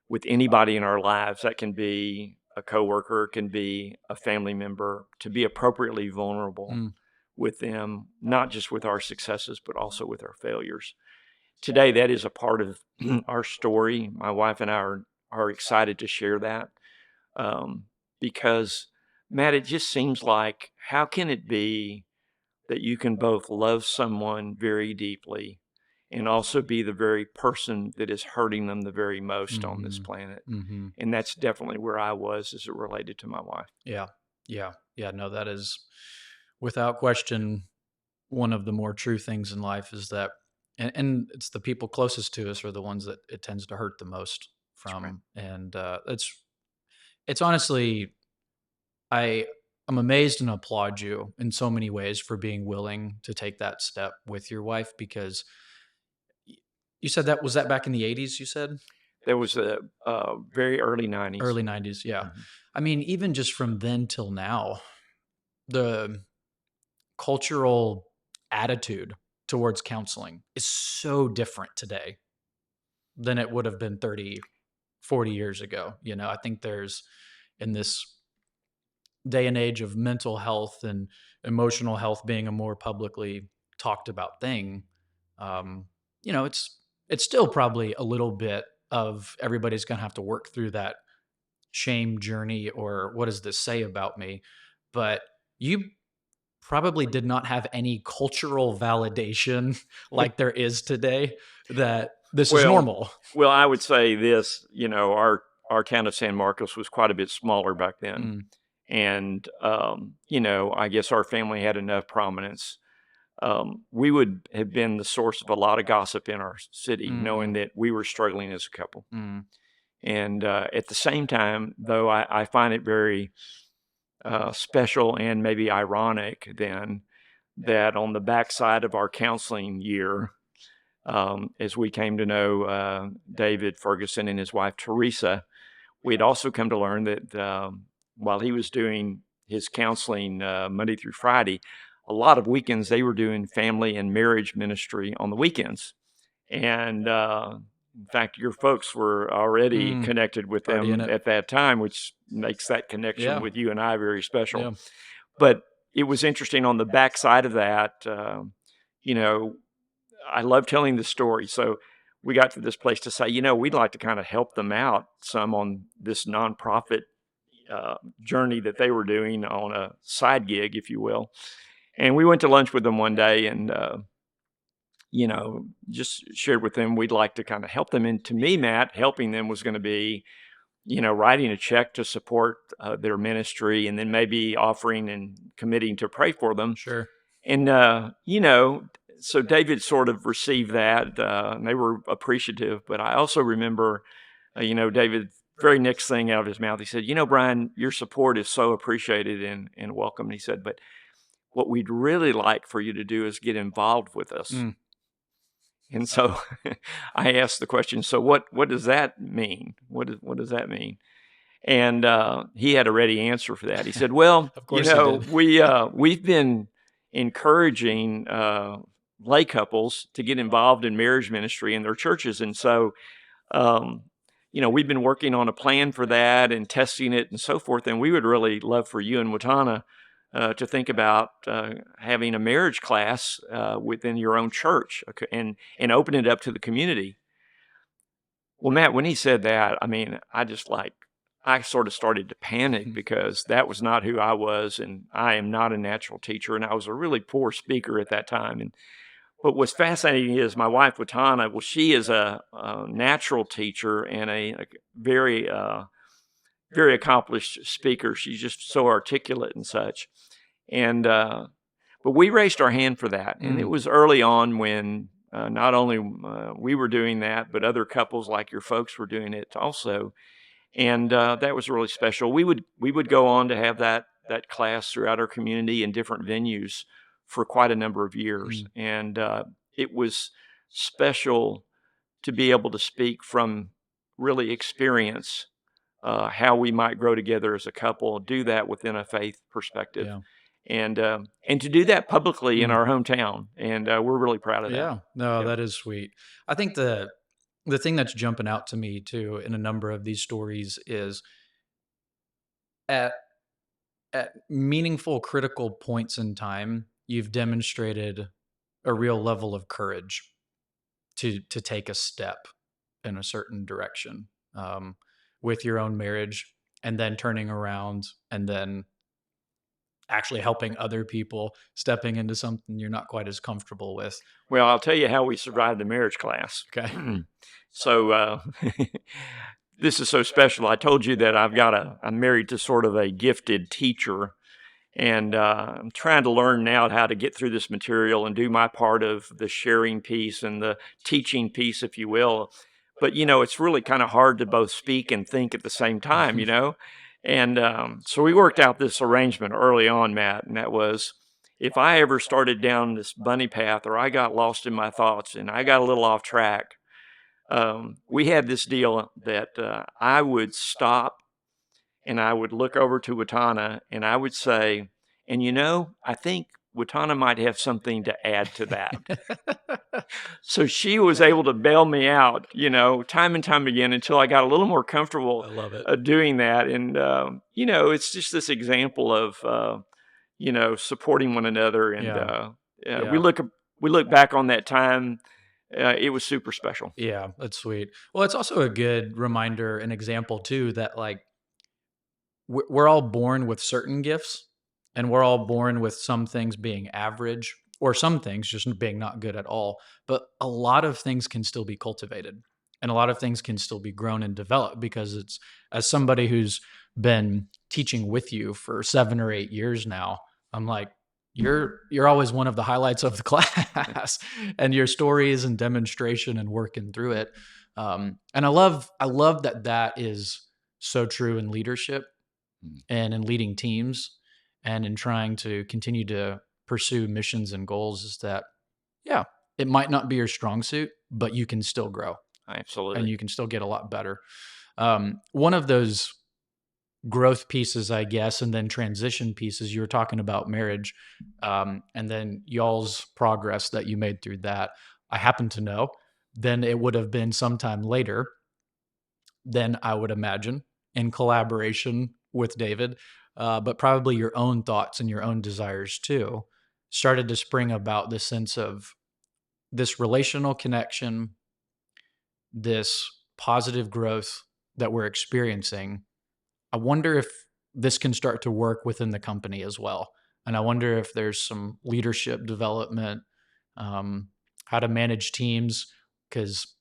with anybody in our lives, that can be a coworker, it can be a family member, to be appropriately vulnerable Mm. with them, not just with our successes, but also with our failures. Today, that is a part of our story. My wife and I are excited to share that, because, Matt, it just seems like, how can it be that you can both love someone very deeply and also be the very person that is hurting them the very most on this Mhm. planet? Mhm. And that's definitely where I was as it related to my wife. Yeah. Yeah. Yeah. No, that is without question one of the more true things in life is that, and it's the people closest to us are the ones that it tends to hurt the most That's right. from. And it's honestly, I, I'm amazed and applaud you in so many ways for being willing to take that step with your wife because y- you said that was that back in the 80s, you said? That was the very early 90s. Early 90s, yeah. Mhm. I mean, even just from then till now, the cultural attitude towards counseling is so different today than it would have been 30, 40 years ago. I think there's in this day and age of mental health and emotional health being a more publicly talked about thing, um, it's still probably a little bit of everybody's going to have to work through that shame journey or what does this say about me? But you probably did not have any cultural validation like there is today that this is Well, normal. well, I would say this. Our town of San Marcos was quite a bit smaller back then, Mm, and I guess our family had enough prominence. We would have been the source of a lot of gossip in our city, knowing mm, that we were struggling as a couple. mm, And at the same time, though, I find it very special and maybe ironic then that on the backside of our counseling year, as we came to know David Ferguson and his wife Teresa, we had also come to learn that while he was doing his counseling Monday through Friday, a lot of weekends they were doing family and marriage ministry on the weekends. And in fact, your folks were already mm. connected with Already in them it. at that time, which makes that connection Yeah. with you and I very special. Yeah. But it was interesting on the backside of that. You know, I love telling the story. So we got to this place to say, we'd like to kind of help them out some on this nonprofit journey that they were doing on a side gig, if you will. And we went to lunch with them one day and, just shared with them we'd like to kind of help them. And to me, Matt, helping them was going to be, writing a check to support their ministry and then maybe offering and committing to pray for them. Sure. And, so David sort of received that, and they were appreciative. But I also remember, David, very next thing out of his mouth, he said, Brian, your support is so appreciated and welcome. And he said, but what we'd really like for you to do is get involved with us. Mm. And so I asked the question, so what does that mean? What does that mean? And he had a ready answer for that. He said, well, Of course he did. we've been encouraging lay couples to get involved in marriage ministry in their churches. And so, we've been working on a plan for that and testing it and so forth. And we would really love for you and Watana to think about having a marriage class within your own church, okay, and open it up to the community. Well, Matt, when he said that, I mean, I sort of started to panic because that was not who I was, and I am not a natural teacher, and I was a really poor speaker at that time. And what was fascinating is my wife, Watana, well, she is a natural teacher and a very, very accomplished speaker. She's just so articulate and such. And but we raised our hand for that, and it was early on when not only we were doing that, but other couples like your folks were doing it also. And that was really special. We would go on to have that class throughout our community in different venues for quite a number of years, and it was special to be able to speak from really experience how we might grow together as a couple, do that within a faith perspective, Yeah. and to do that publicly in our hometown, and we're really proud of that. Yeah. No, Yeah. that is sweet. I think the thing that's jumping out to me too in a number of these stories is at meaningful critical points in time, you've demonstrated a real level of courage to take a step in a certain direction with your own marriage, and then turning around and then actually helping other people, stepping into something you're not quite as comfortable with. Well, I'll tell you how we survived the marriage class. Okay. So this is so special. I told you that I'm married to sort of a gifted teacher, and I'm trying to learn now how to get through this material and do my part of the sharing piece and the teaching piece, if you will. But, it's really kind of hard to both speak and think at the same time, And so we worked out this arrangement early on, Matt, and that was if I ever started down this bunny path or I got lost in my thoughts and I got a little off track, we had this deal that I would stop and I would look over to Watana and I would say, and I think Watana might have something to add to that. So she was able to bail me out, time and time again until I got a little more comfortable I love it. doing that. And, it's just this example of, supporting one another. And Yeah. we look back on that time. It was super special. Yeah, that's sweet. Well, it's also a good reminder and example too that like we're all born with certain gifts, and we're all born with some things being average or some things just being not good at all. But a lot of things can still be cultivated, and a lot of things can still be grown and developed because it's, as somebody who's been teaching with you for 7 or 8 years now, I'm like, you're always one of the highlights of the class and your stories and demonstration and working through it. And I love that is so true in leadership and in leading teams and in trying to continue to pursue missions and goals, is that, yeah, it might not be your strong suit, but you can still grow Absolutely. and you can still get a lot better. One of those growth pieces, I guess, and then transition pieces, you were talking about marriage, and then y'all's progress that you made through that. I happen to know then it would have been sometime later, then I would imagine, in collaboration with David, but probably your own thoughts and your own desires too, started to spring about this sense of this relational connection, this positive growth that we're experiencing. I wonder if this can start to work within the company as well. And I wonder if there's some leadership development, um, how to manage teams, because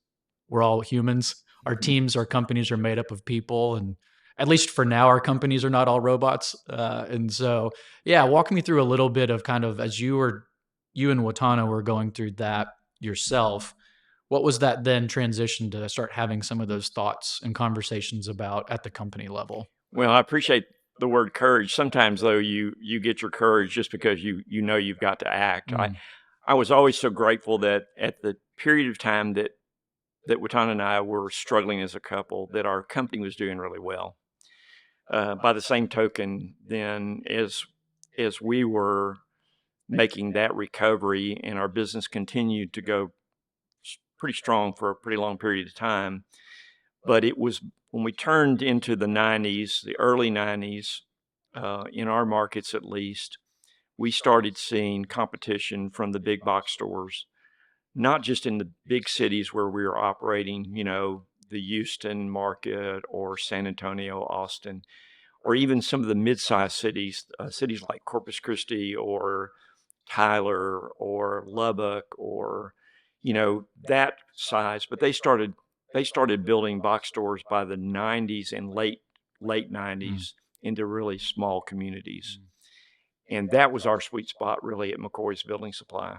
we're all humans. Our Mhm. teams, our companies are made up of people, and at least for now, our companies are not all robots. And so, yeah, walk me through a little bit of kind of as you and Watana were going through that yourself. What was that then transition to start having some of those thoughts and conversations about at the company level? Well, I appreciate the word courage. Sometimes though, you get your courage just because you know you've got to act. I Mm, I was always so grateful that at the period of time that Watan and I were struggling as a couple, that our company was doing really well. By the same token, then as we were making that recovery and our business continued to go pretty strong for a pretty long period of time, but it was when we turned into the 90s, the early 90s, in our markets at least, we started seeing competition from the big box stores, not just in the big cities where we were operating, the Houston market or San Antonio, Austin, or even some of the mid-sized cities, cities like Corpus Christi or Tyler or Lubbock or that size. But they started building box stores by the 90s and late mm, 90s into really small communities. mm, And that was our sweet spot really at McCoy's Building Supply.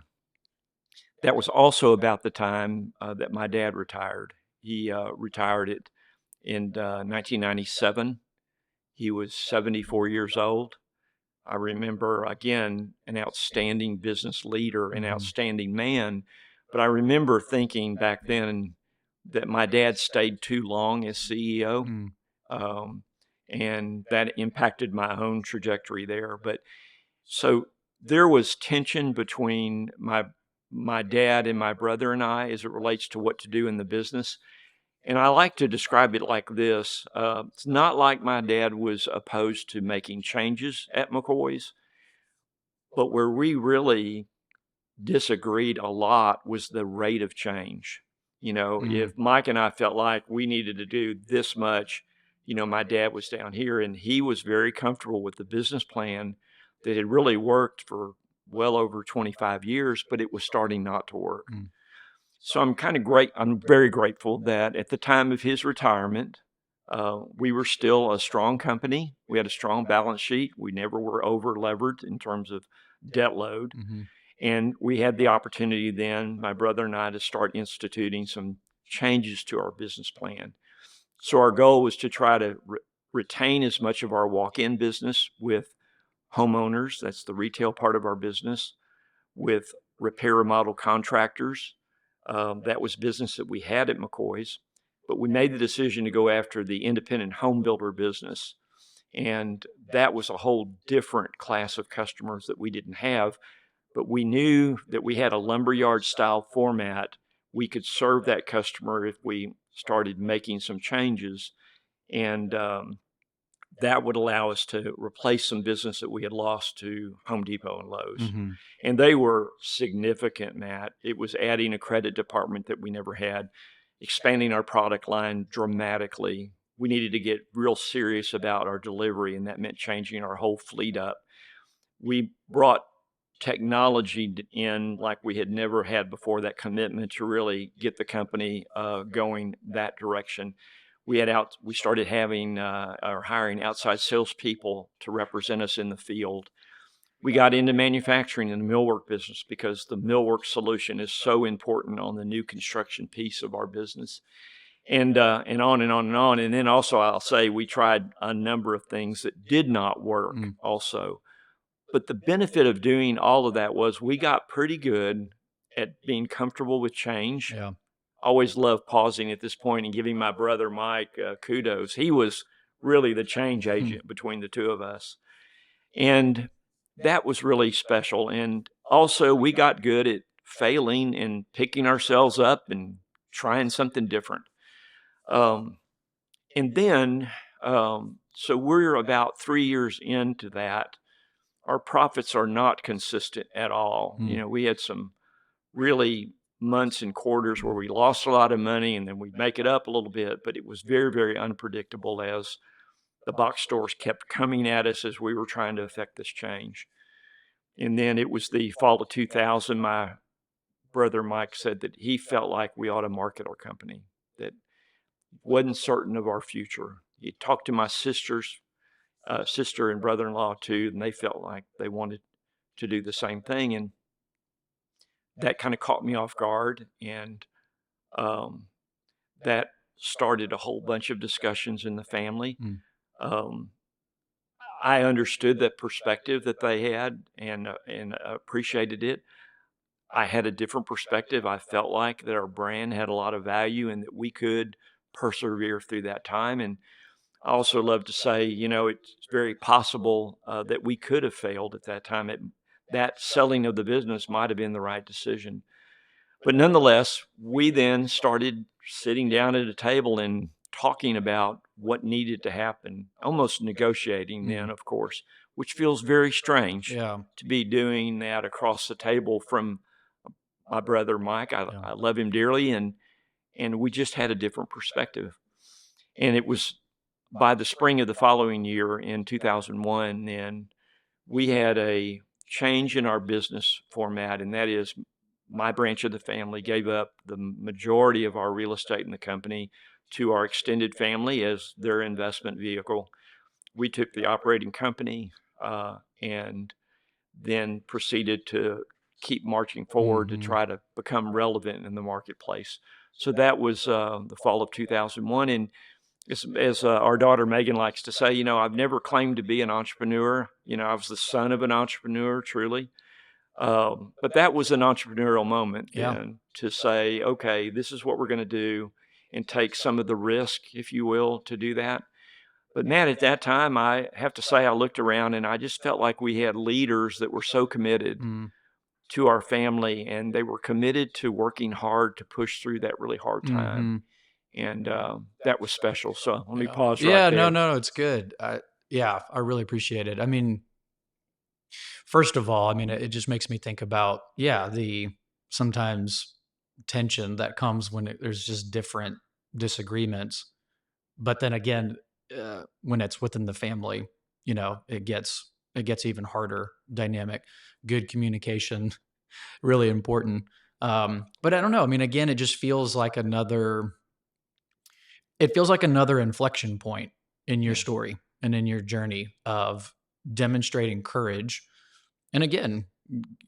That was also about the time that my dad retired. He retired in 1997. He was 74 years old. I remember, again, an outstanding business leader, an mhm, outstanding man. But I remember thinking back then that my dad stayed too long as CEO, mm, um, and that impacted my own trajectory there. But so there was tension between my dad and my brother and I as it relates to what to do in the business. And I like to describe it like this. It's not like my dad was opposed to making changes at McCoy's, but where we really disagreed a lot was the rate of change. mm, If Mike and I felt like we needed to do this much, my dad was down here and he was very comfortable with the business plan that had really worked for well over 25 years, but it was starting not to work. mm, So I'm very grateful that at the time of his retirement, we were still a strong company. We had a strong balance sheet. We never were over levered in terms of debt load. mhm, And we had the opportunity then, my brother and I, to start instituting some changes to our business plan. So our goal was to try to retain as much of our walk-in business with homeowners. That's the retail part of our business, with repair remodel contractors. That was business that we had at McCoy's, but we made the decision to go after the independent home builder business. And that was a whole different class of customers that we didn't have. But we knew that we had a lumberyard style format. We could serve that customer if we started making some changes. And that would allow us to replace some business that we had lost to Home Depot and Lowe's. mhm, And they were significant, Matt. It was adding a credit department that we never had, expanding our product line dramatically. We needed to get real serious about our delivery, and that meant changing our whole fleet up. We brought technology in like we had never had before, that commitment to really get the company going that direction. We started having or hiring outside salespeople to represent us in the field. We got into manufacturing in the millwork business because the millwork solution is so important on the new construction piece of our business, and on and on and on. And then also, I'll say we tried a number of things that did not work mm, also. But the benefit of doing all of that was we got pretty good at being comfortable with change. yeah, Always love pausing at this point and giving my brother Mike kudos. He was really the change mm, agent between the two of us. And that was really special. And also, we got good at failing and picking ourselves up and trying something different. Um, and then, so we're about 3 years into that. Our profits are not consistent at all. mm, We had some really months and quarters where we lost a lot of money and then we'd make it up a little bit, but it was very, very unpredictable as the box stores kept coming at us as we were trying to affect this change. And then it was the fall of 2000. My brother Mike said that he felt like we ought to market our company, that wasn't certain of our future. He talked to my sister and brother-in-law too, and they felt like they wanted to do the same thing. And that kind of caught me off guard. And um, that started a whole bunch of discussions in the family. Mm. Um, I understood that perspective that they had and appreciated it. I had a different perspective. I felt like that our brand had a lot of value and that we could persevere through that time. And I also love to say, it's very possible that we could have failed at that time. That selling of the business might have been the right decision. But nonetheless, we then started sitting down at a table and talking about what needed to happen, almost negotiating then, Mm. of course, which feels very strange Yeah. to be doing that across the table from my brother Mike. Yeah. I love him dearly, and we just had a different perspective. And it was by the spring of the following year in 2001, then we had a change in our business format, and that is my branch of the family gave up the majority of our real estate in the company to our extended family as their investment vehicle. We took the operating company and then proceeded to keep marching forward to Hmm. try to become relevant in the marketplace. So that was the fall of 2001. And as our daughter Megan likes to say, I've never claimed to be an entrepreneur. I was the son of an entrepreneur, truly. But that was an entrepreneurial moment Yeah. then to say, okay, this is what we're going to do and take some of the risk, if you will, to do that. But man, at that time, I have to say, I looked around and I just felt like we had leaders that were so committed Mm. to our family and they were committed to working hard to push through that really hard time. Hmm. And that was special. So let me Yeah. pause right Yeah. No, there. no, no. It's good. Yeah, I really appreciate it. I mean, first of all, I mean, it just makes me think about, yeah, the sometimes tension that comes when there's just different disagreements. But then again, when it's within the family, it gets even harder dynamic. Good communication, really important. But I don't know. I mean, again, it feels like another inflection point in your Yes. story and in your journey of demonstrating courage. And again,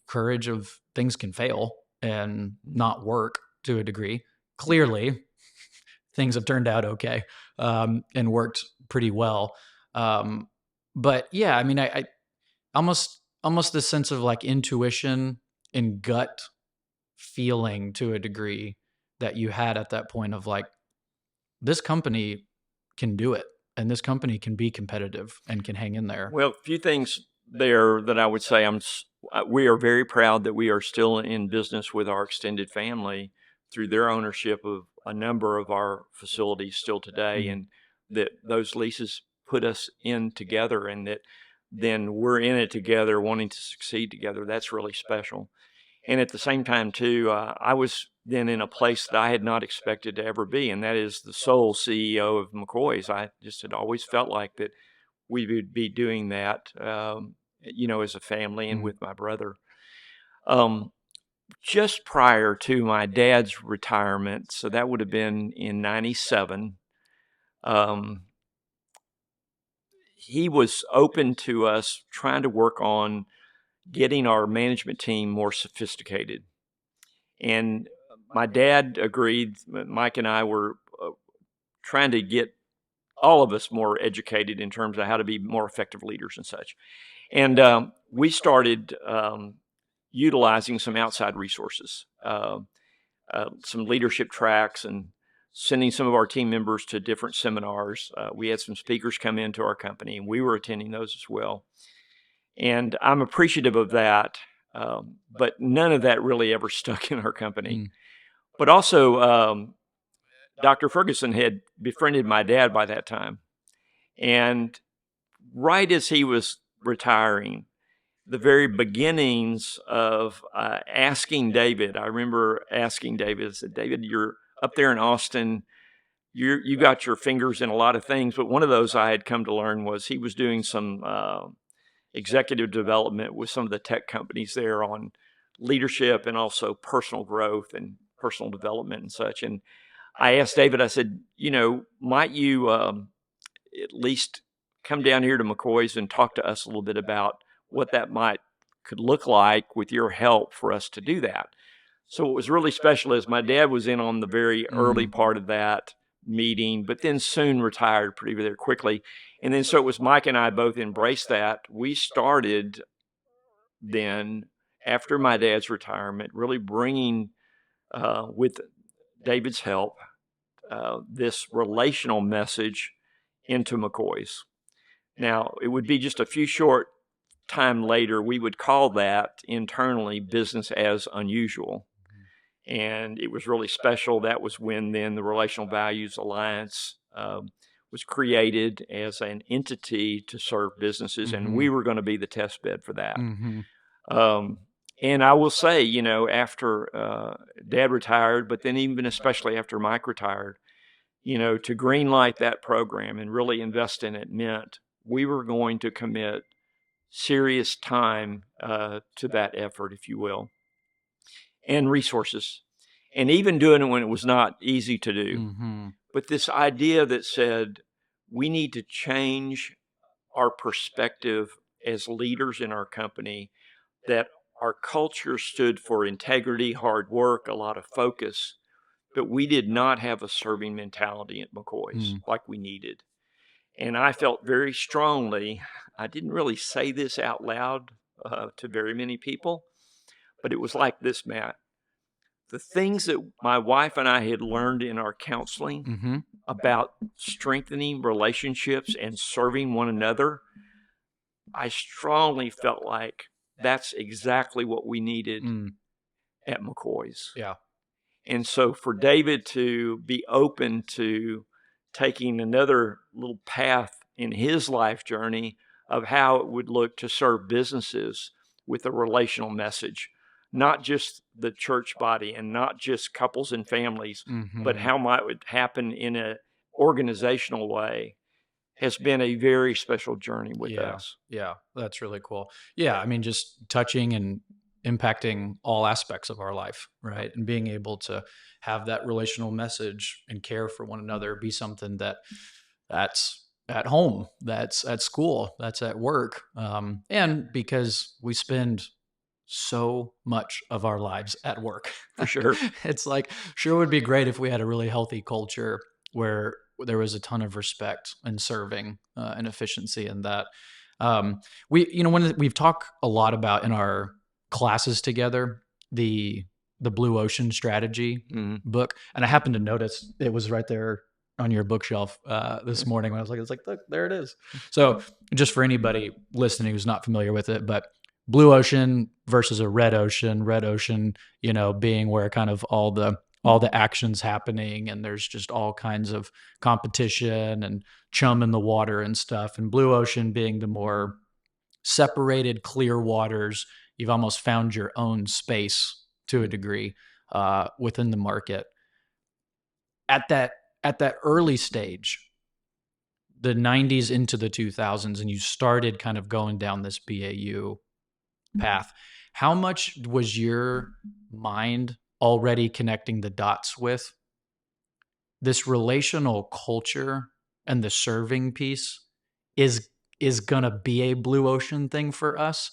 courage of things can fail and not work to a degree. Clearly, things have turned out okay, and worked pretty well. Um, but yeah, I mean, I almost this sense of like intuition and gut feeling to a degree that you had at that point of like, this company can do it, and this company can be competitive and can hang in there. Well, a few things there that I would say we are very proud that we are still in business with our extended family through their ownership of a number of our facilities still today, Mm. and that those leases put us in together, and that then we're in it together, wanting to succeed together. That's really special. And at the same time, too, I was then in a place that I had not expected to ever be, and that is the sole CEO of McCoy's. I just had always felt like that we would be doing that, as a family and Mm. with my brother. Um, just prior to my dad's retirement, so that would have been in '97, um, he was open to us trying to work on getting our management team more sophisticated. And my dad agreed. Mike and I were trying to get all of us more educated in terms of how to be more effective leaders and such. And we started utilizing some outside resources, some leadership tracks, and sending some of our team members to different seminars. We had some speakers come into our company, and we were attending those as well. And I'm appreciative of that, but none of that really ever stuck in our company. Mm. But also, Dr. Ferguson had befriended my dad by that time. And right as he was retiring, the very beginnings of asking David, I remember asking David, I said, David, you're up there in Austin. You got your fingers in a lot of things, but one of those I had come to learn was he was doing some executive development with some of the tech companies there on leadership and also personal growth and personal development and such. And I asked David, I said, might you at least come down here to McCoy's and talk to us a little bit about what that could look like with your help for us to do that. So what was really special is my dad was in on the very early part of that meeting, but then soon retired pretty very quickly. And then so it was Mike and I both embraced that. We started then, after my dad's retirement, really bringing, with David's help, this relational message into McCoy's. Now, it would be just a few short time later, we would call that internally business as unusual. And it was really special. That was when then the Relational Values Alliance was created as an entity to serve businesses, and we were going to be the test bed for that. And I will say, after Dad retired, but then even especially after Mike retired, to greenlight that program and really invest in it meant we were going to commit serious time to that effort, if you will, and resources, and even doing it when it was not easy to do. But this idea that said we need to change our perspective as leaders in our company, that our culture stood for integrity, hard work, a lot of focus, but we did not have a serving mentality at McCoy's like we needed. And I felt very strongly, I didn't really say this out loud to very many people, but it was like this, Matt. The things that my wife and I had learned in our counseling about strengthening relationships and serving one another, I strongly felt like that's exactly what we needed at McCoy's. Yeah. And so for David to be open to taking another little path in his life journey of how it would look to serve businesses with a relational message, not just the church body and not just couples and families, but how might it happen in an organizational way, has been a very special journey with us. Yeah, that's really cool. Yeah, I mean, just touching and impacting all aspects of our life, right? And being able to have that relational message and care for one another be something that's at home, that's at school, that's at work. And because we spend so much of our lives at work. For sure. It's like, sure would be great if we had a really healthy culture where there was a ton of respect and serving and efficiency in that. When we've talked a lot about in our classes together, the Blue Ocean Strategy book, and I happened to notice it was right there on your bookshelf this morning when I was like, it's like, look, there it is. So just for anybody listening who's not familiar with it, but blue ocean versus a red ocean, being where kind of all the action's happening and there's just all kinds of competition and chum in the water and stuff. And blue ocean being the more separated, clear waters. You've almost found your own space to a degree within the market. At that early stage, the 90s into the 2000s, and you started kind of going down this BAU path, how much was your mind already connecting the dots with this relational culture and the serving piece is going to be a blue ocean thing for us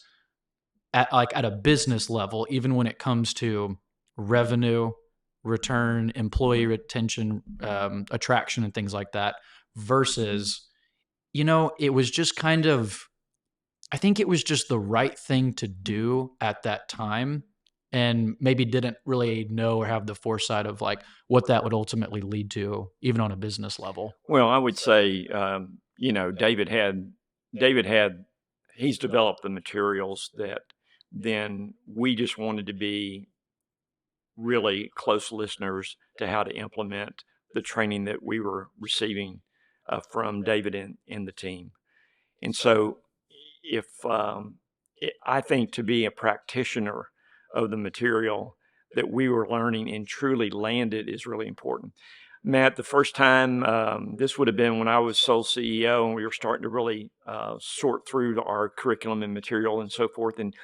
at a business level, even when it comes to revenue, return, employee retention, attraction, and things like that, versus, it was just kind of, I think it was just the right thing to do at that time, and maybe didn't really know or have the foresight of like what that would ultimately lead to, even on a business level. Well, I would say, David had, he's developed the materials that then we just wanted to be really close listeners to how to implement the training that we were receiving from David and the team. And so I think to be a practitioner of the material that we were learning and truly landed is really important. Matt, the first time, this would have been when I was sole CEO and we were starting to really sort through our curriculum and material and so forth. And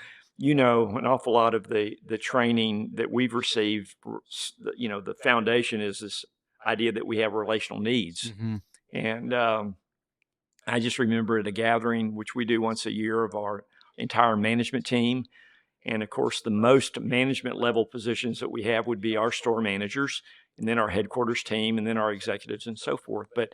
an awful lot of the training that we've received, the foundation is this idea that we have relational needs. Mm-hmm. And I just remember at a gathering, which we do once a year, of our entire management team. And of course, the most management level positions that we have would be our store managers, and then our headquarters team, and then our executives and so forth. But,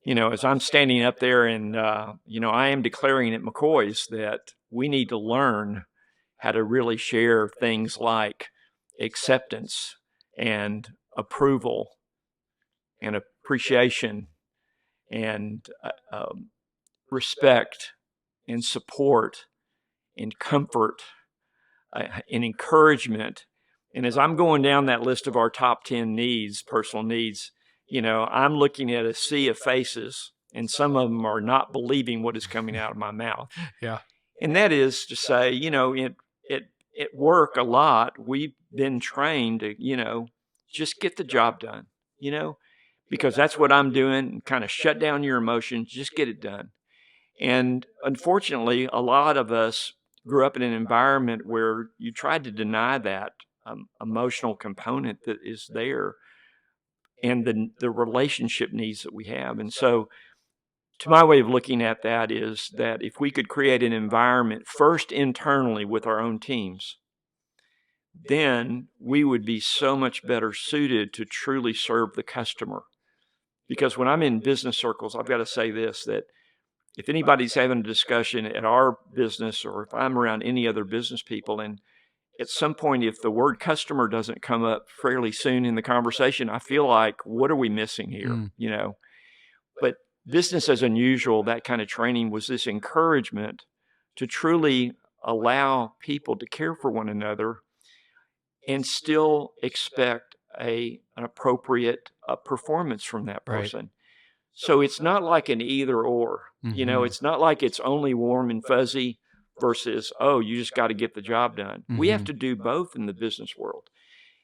as I'm standing up there and, I am declaring at McCoy's that we need to learn how to really share things like acceptance and approval and appreciation and respect and support and comfort and encouragement. And as I'm going down that list of our top 10 needs, personal needs, I'm looking at a sea of faces, and some of them are not believing what is coming out of my mouth. Yeah. And that is to say, at work a lot, we've been trained to, just get the job done, because that's what I'm doing, kind of shut down your emotions, just get it done. And unfortunately, a lot of us grew up in an environment where you tried to deny that emotional component that is there and the relationship needs that we have. And so, to my way of looking at that is that if we could create an environment first internally with our own teams, then we would be so much better suited to truly serve the customer. Because when I'm in business circles, I've got to say this, that if anybody's having a discussion at our business or if I'm around any other business people, and at some point, if the word customer doesn't come up fairly soon in the conversation, I feel like, what are we missing here? Mm. But business as unusual, that kind of training was this encouragement to truly allow people to care for one another and still expect an appropriate performance from that Right. person. So it's not like an either or, Mhm. it's not like it's only warm and fuzzy versus, oh, you just got to get the job done. We have Mhm. to do both in the business world.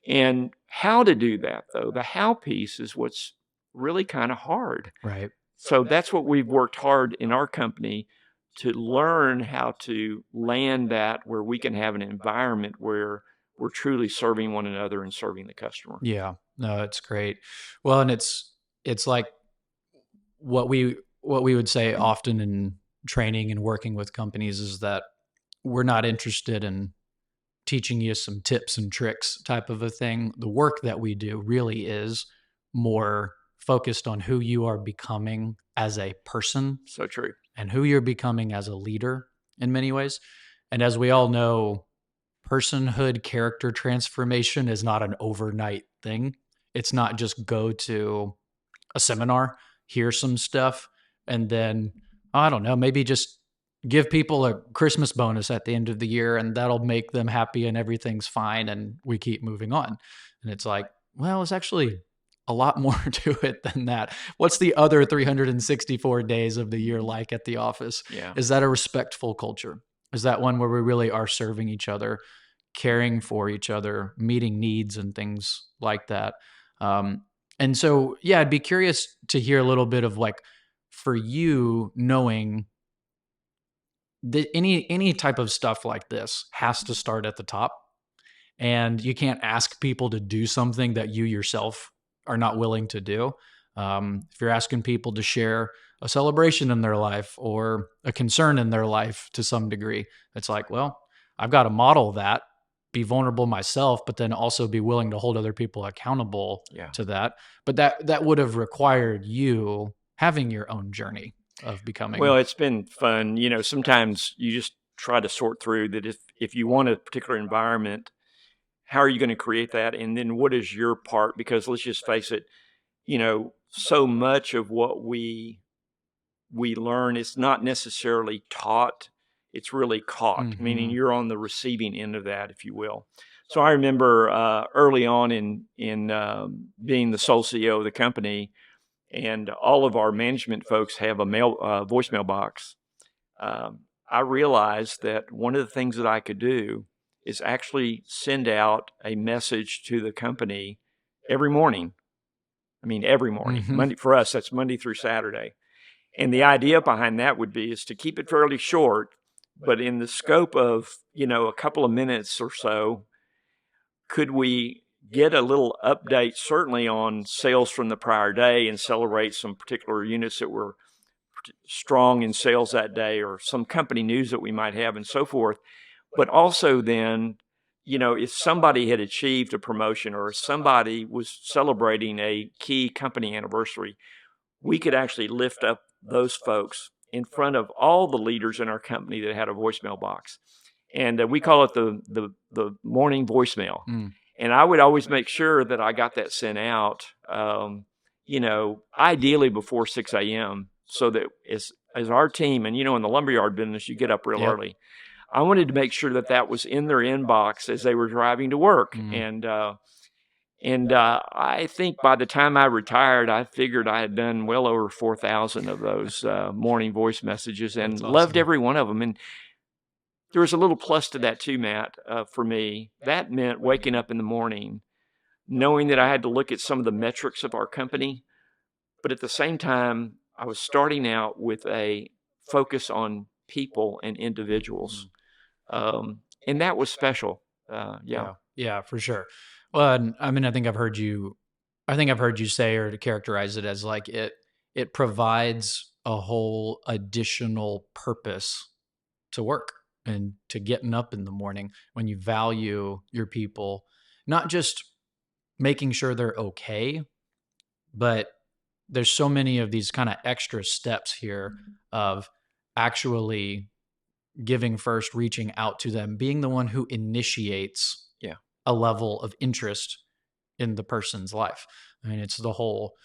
And how to do that, though, the how piece is what's really kind of hard. Right. So that's what we've worked hard in our company to learn how to land that where we can have an environment where we're truly serving one another and serving the customer. Yeah. No, it's great. Well, and it's like what we would say often in training and working with companies is that we're not interested in teaching you some tips and tricks type of a thing. The work that we do really is more focused on who you are becoming as a person So true. and who you're becoming as a leader in many ways. And as we all know, personhood character transformation is not an overnight thing. It's not just go to a seminar, hear some stuff, and then, I don't know, maybe just give people a Christmas bonus at the end of the year and that'll make them happy and everything's fine and we keep moving on. And it's like, well, it's actually a lot more to it than that. What's the other 364 days of the year like at the office? Yeah. Is that a respectful culture? Is that one where we really are serving each other, caring for each other, meeting needs and things like that? Um, and so, yeah, I'd be curious to hear a little bit of like for you knowing that any type of stuff like this has to start at the top, and you can't ask people to do something that you yourself are not willing to do. If you're asking people to share a celebration in their life or a concern in their life to some degree, it's like, well, I've got to model that, be vulnerable myself, but then also be willing to hold other people accountable Yeah. to that. But that would have required you having your own journey of becoming. Well, it's been fun. Sometimes you just try to sort through that if you want a particular environment, how are you going to create that? And then what is your part? Because let's just face it, so much of what we learn is not necessarily taught, it's really caught, meaning Mhm. you're on the receiving end of that, if you will. So I remember early on in being the sole CEO of the company, and all of our management folks have a voicemail box. I realized that one of the things that I could do is actually send out a message to the company every morning. mean, every morning. Mhm. Monday for us, that's Monday through Saturday. And the idea behind that would be is to keep it fairly short, but in the scope of, a couple of minutes or so, could we get a little update, certainly on sales from the prior day, and celebrate some particular units that were strong in sales that day, or some company news that we might have, and so forth. But also then, if somebody had achieved a promotion, or if somebody was celebrating a key company anniversary, we could actually lift up those folks in front of all the leaders in our company that had a voicemail box. And we call it the morning voicemail. Mm. And I would always make sure that I got that sent out, ideally before 6 a.m. so that as our team, and in the lumberyard business, you get up real Yep. early. I wanted to make sure that that was in their inbox as they were driving to work. Mm. And I think by the time I retired, I figured I had done well over 4,000 of those morning voice messages, and That's loved awesome. every one of them. And there was a little plus to that too, Matt, for me. That meant waking up in the morning, knowing that I had to look at some of the metrics of our company, but at the same time, I was starting out with a focus on people and individuals. Mm. And that was special. Yeah. Yeah. Yeah, for sure. Well, and I mean, I think I've heard you say or to characterize it as like it provides a whole additional purpose to work and to getting up in the morning when you value your people, not just making sure they're okay, but there's so many of these kind of extra steps here of actually giving first, reaching out to them, being the one who initiates Yeah. a level of interest in the person's life. I mean, it's the whole,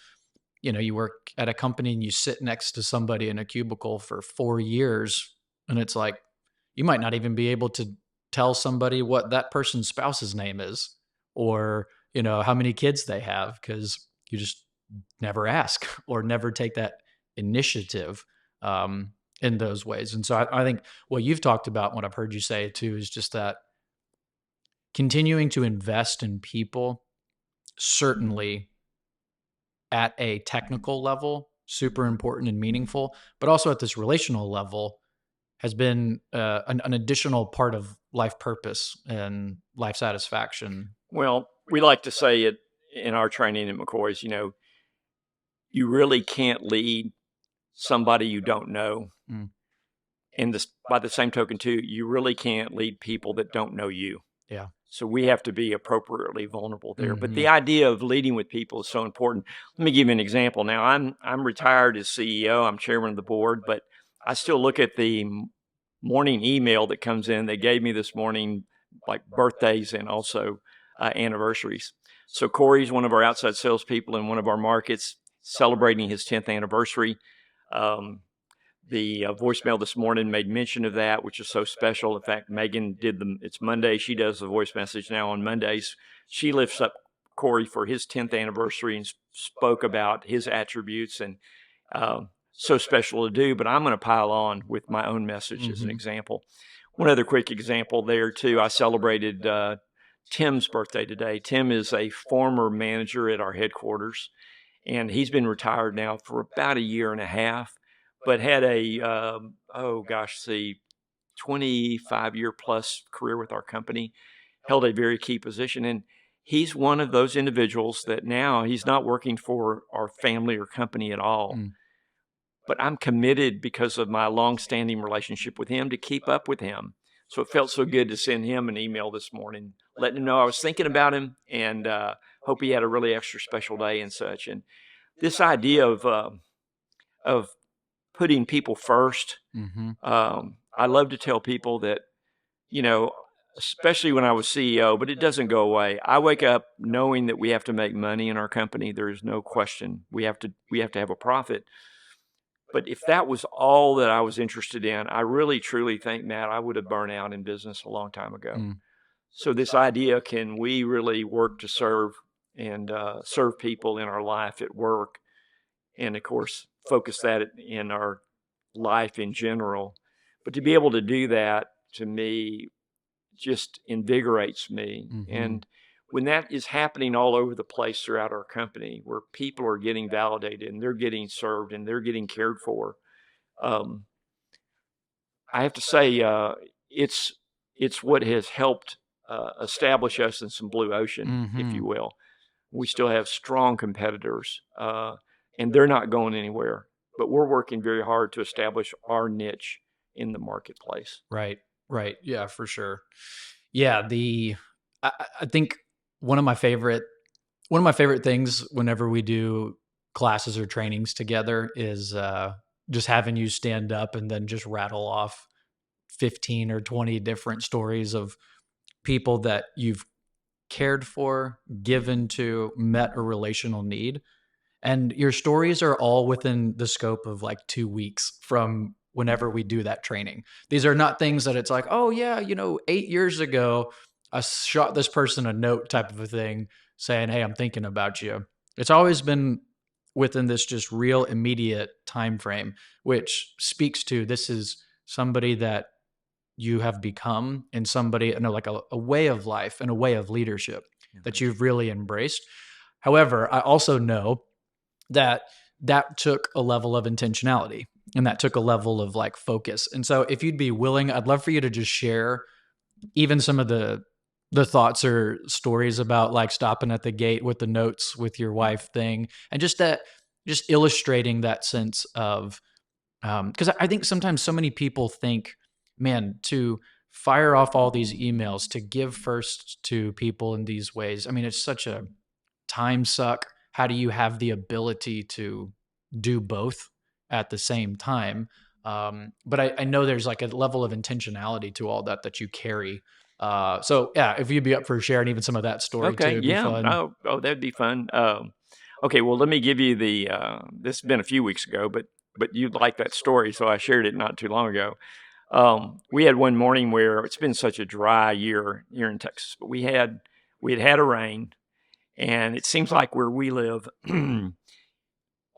you work at a company and you sit next to somebody in a cubicle for 4 years, and it's like, you might not even be able to tell somebody what that person's spouse's name is, or, how many kids they have, because you just never ask or never take that initiative in those ways. And so I think what you've talked about, what I've heard you say too, is just that continuing to invest in people, certainly at a technical level, super important and meaningful, but also at this relational level has been an additional part of life purpose and life satisfaction. Well, we like to say it in our training at McCoy's, you really can't lead somebody you don't know. Mm, And by the same token, too, you really can't lead people that don't know you. yeah. So we have to be appropriately vulnerable there. But Hmm. the idea of leading with people is so important. Let me give you an example. Now, I'm retired as CEO. I'm chairman of the board, but I still look at the morning email that comes in. They gave me this morning, like birthdays and also anniversaries. So Corey's one of our outside salespeople in one of our markets, celebrating his 10th anniversary. Um, the voicemail this morning made mention of that, which is so special. In fact, Megan it's Monday. She does the voice message now on Mondays. She lifts up Corey for his 10th anniversary and spoke about his attributes, and so special to do. But I'm going to pile on with my own message as an Hmm. example. One other quick example there, too. I celebrated Tim's birthday today. Tim is a former manager at our headquarters, and he's been retired now for about a year and a half, but had a 25-year plus career with our company, held a very key position. And he's one of those individuals that now he's not working for our family or company at all. Mm. But I'm committed, because of my long-standing relationship with him, to keep up with him. So it felt so good to send him an email this morning, letting him know I was thinking about him, and hope he had a really extra special day and such. And this idea of putting people first, Hmm. I love to tell people that, you know, especially when I was CEO, but it doesn't go away. I wake up knowing that we have to make money in our company. There is no question. We have to have a profit. But if that was all that I was interested in, I really truly think, Matt, I would have burned out in business a long time ago. Mm. So this idea, can we really work to serve and serve people in our life at work, and of course focus that in our life in general? But to be able to do that, to me, just invigorates me. Hmm. And when that is happening all over the place throughout our company, where people are getting validated and they're getting served and they're getting cared for, um, I have to say, it's it's what has helped establish us in some blue ocean, if Hmm. you will. We still have strong competitors, and they're not going anywhere. But we're working very hard to establish our niche in the marketplace. Right. Right. Yeah, for sure. Yeah. I think one of my favorite one of my favorite things whenever we do classes or trainings together is just having you stand up and then just rattle off 15 or 20 different stories of people that you've cared for, given to, met a relational need. And your stories are all within the scope of like 2 weeks from whenever we do that training. These are not things that it's like, oh, yeah, 8 years ago, I shot this person a note type of a thing saying, hey, I'm thinking about you. It's always been within this just real immediate time frame, which speaks to this is somebody that you have become and somebody, like a way of life and a way of leadership that Mhm. you've really embraced. However, I also know that that took a level of intentionality and that took a level of like focus. And so if you'd be willing, I'd love for you to just share even some of the thoughts or stories about like stopping at the gate with the notes with your wife thing and just illustrating that sense of because I think sometimes so many people think, man, to fire off all these emails, to give first to people in these ways. I mean, it's such a time suck. How do you have the ability to do both at the same time? But I know there's like a level of intentionality to all that you carry. So yeah, if you'd be up for sharing even some of that story too, Okay, it'd be yeah. fun. Oh, that'd be fun. Okay, well, let me give you the. This has been a few weeks ago, but you'd like that story, so I shared it not too long ago. We had one morning where it's been such a dry year here in Texas, but we had a rain, and it seems like where we live,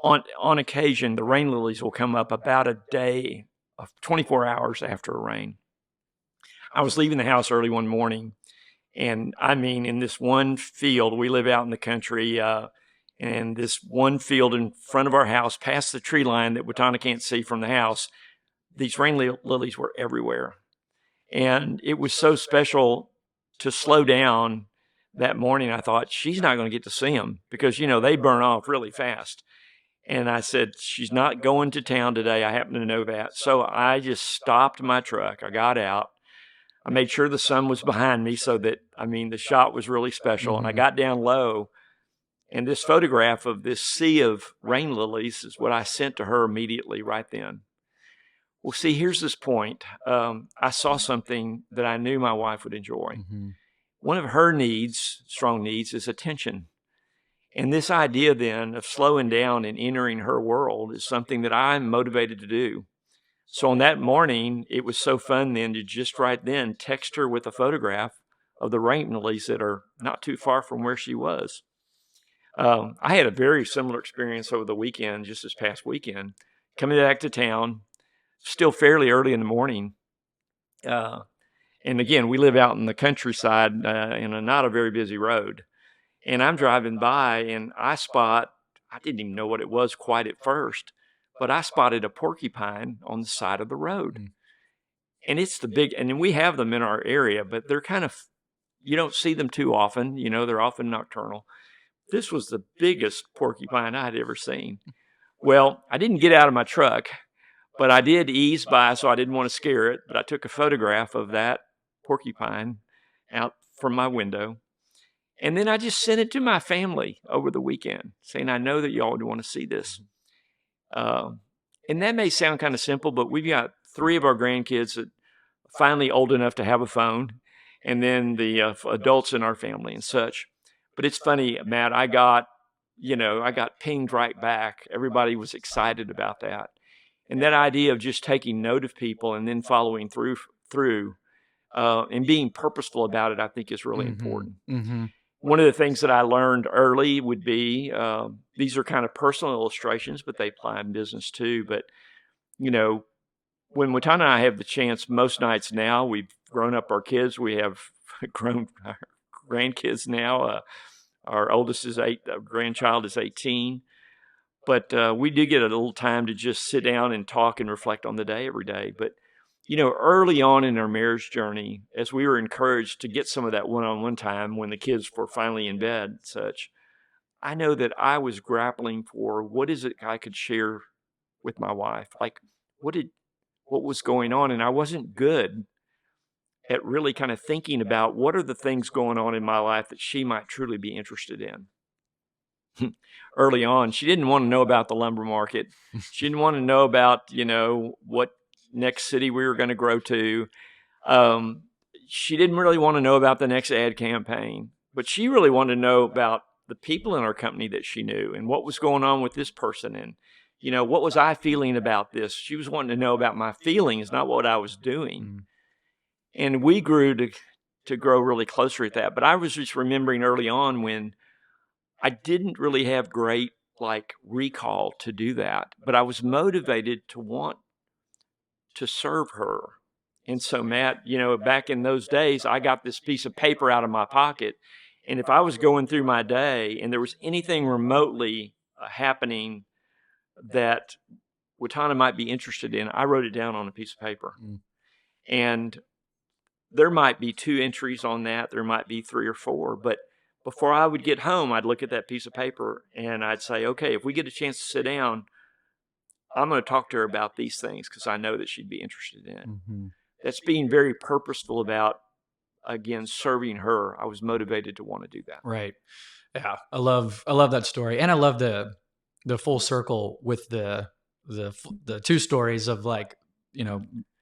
on occasion, the rain lilies will come up about a day of 24 hours after a rain. I was leaving the house early one morning, and I mean, in this one field, we live out in the country, and this one field in front of our house, past the tree line that Watana can't see from the house, these lilies were everywhere. And it was so special to slow down that morning. I thought, she's not going to get to see them because, they burn off really fast. And I said, she's not going to town today. I happen to know that. So I just stopped my truck. I got out. I made sure the sun was behind me so that, I mean, the shot was really special. And I Hmm. got down low. And this photograph of this sea of rain lilies is what I sent to her immediately right then. Well, see, here's this point. I saw something that I knew my wife would enjoy. Hmm. One of her needs, strong needs, is attention. And this idea then of slowing down and entering her world is something that I'm motivated to do. So on that morning, it was so fun then to just right then text her with a photograph of the rain lilies that are not too far from where she was. I had a very similar experience over the weekend, just this past weekend, coming back to town, still fairly early in the morning. Uh, and again, we live out in the countryside in a not a very busy road. And I'm driving by and I didn't even know what it was quite at first, but I spotted a porcupine on the side of the road. And it's and we have them in our area, but they're kind of, you don't see them too often. They're often nocturnal. This was the biggest porcupine I had ever seen. Well, I didn't get out of my truck, but I did ease by, so I didn't want to scare it. But I took a photograph of that porcupine out from my window. And then I just sent it to my family over the weekend, saying, I know that y'all would want to see this. Um, and that may sound kind of simple, but we've got three of our grandkids that are finally old enough to have a phone, and then the adults in our family and such. But it's funny, Matt, I got pinged right back. Everybody was excited about that. And that idea of just taking note of people and then following through and being purposeful about it, I think is really Hmm. important. Hmm. One of the things that I learned early would be these are kind of personal illustrations, but they apply in business too. But, you know, when Watana and I have the chance, most nights now, we've grown up our kids, we have grown grandkids now. Our oldest is 8, grandchild is 18. But we do get a little time to just sit down and talk and reflect on the day every day. But, early on in our marriage journey, as we were encouraged to get some of that one-on-one time when the kids were finally in bed and such, I know that I was grappling for what is it I could share with my wife? Like, what was going on? And I wasn't good at really kind of thinking about what are the things going on in my life that she might truly be interested in. Early on, she didn't want to know about the lumber market. She didn't want to know about, what next city we were going to grow to. Um, she didn't really want to know about the next ad campaign, but she really wanted to know about the people in our company that she knew and what was going on with this person. And, what was I feeling about this? She was wanting to know about my feelings, not what I was doing. And we grew to grow really closer at that. But I was just remembering early on when I didn't really have great recall to do that, but I was motivated to want to serve her. And so, Matt, back in those days, I got this piece of paper out of my pocket. And if I was going through my day and there was anything remotely happening that Watana might be interested in, I wrote it down on a piece of paper. And there might be 2 entries on that. There might be 3 or 4. But before I would get home, I'd look at that piece of paper and I'd say, okay, if we get a chance to sit down, I'm going to talk to her about these things because I know that she'd be interested in. That's being very purposeful about, again, serving her. I was motivated to want to do that. Right. Yeah. I love that story. And I love the full circle with the 2 stories of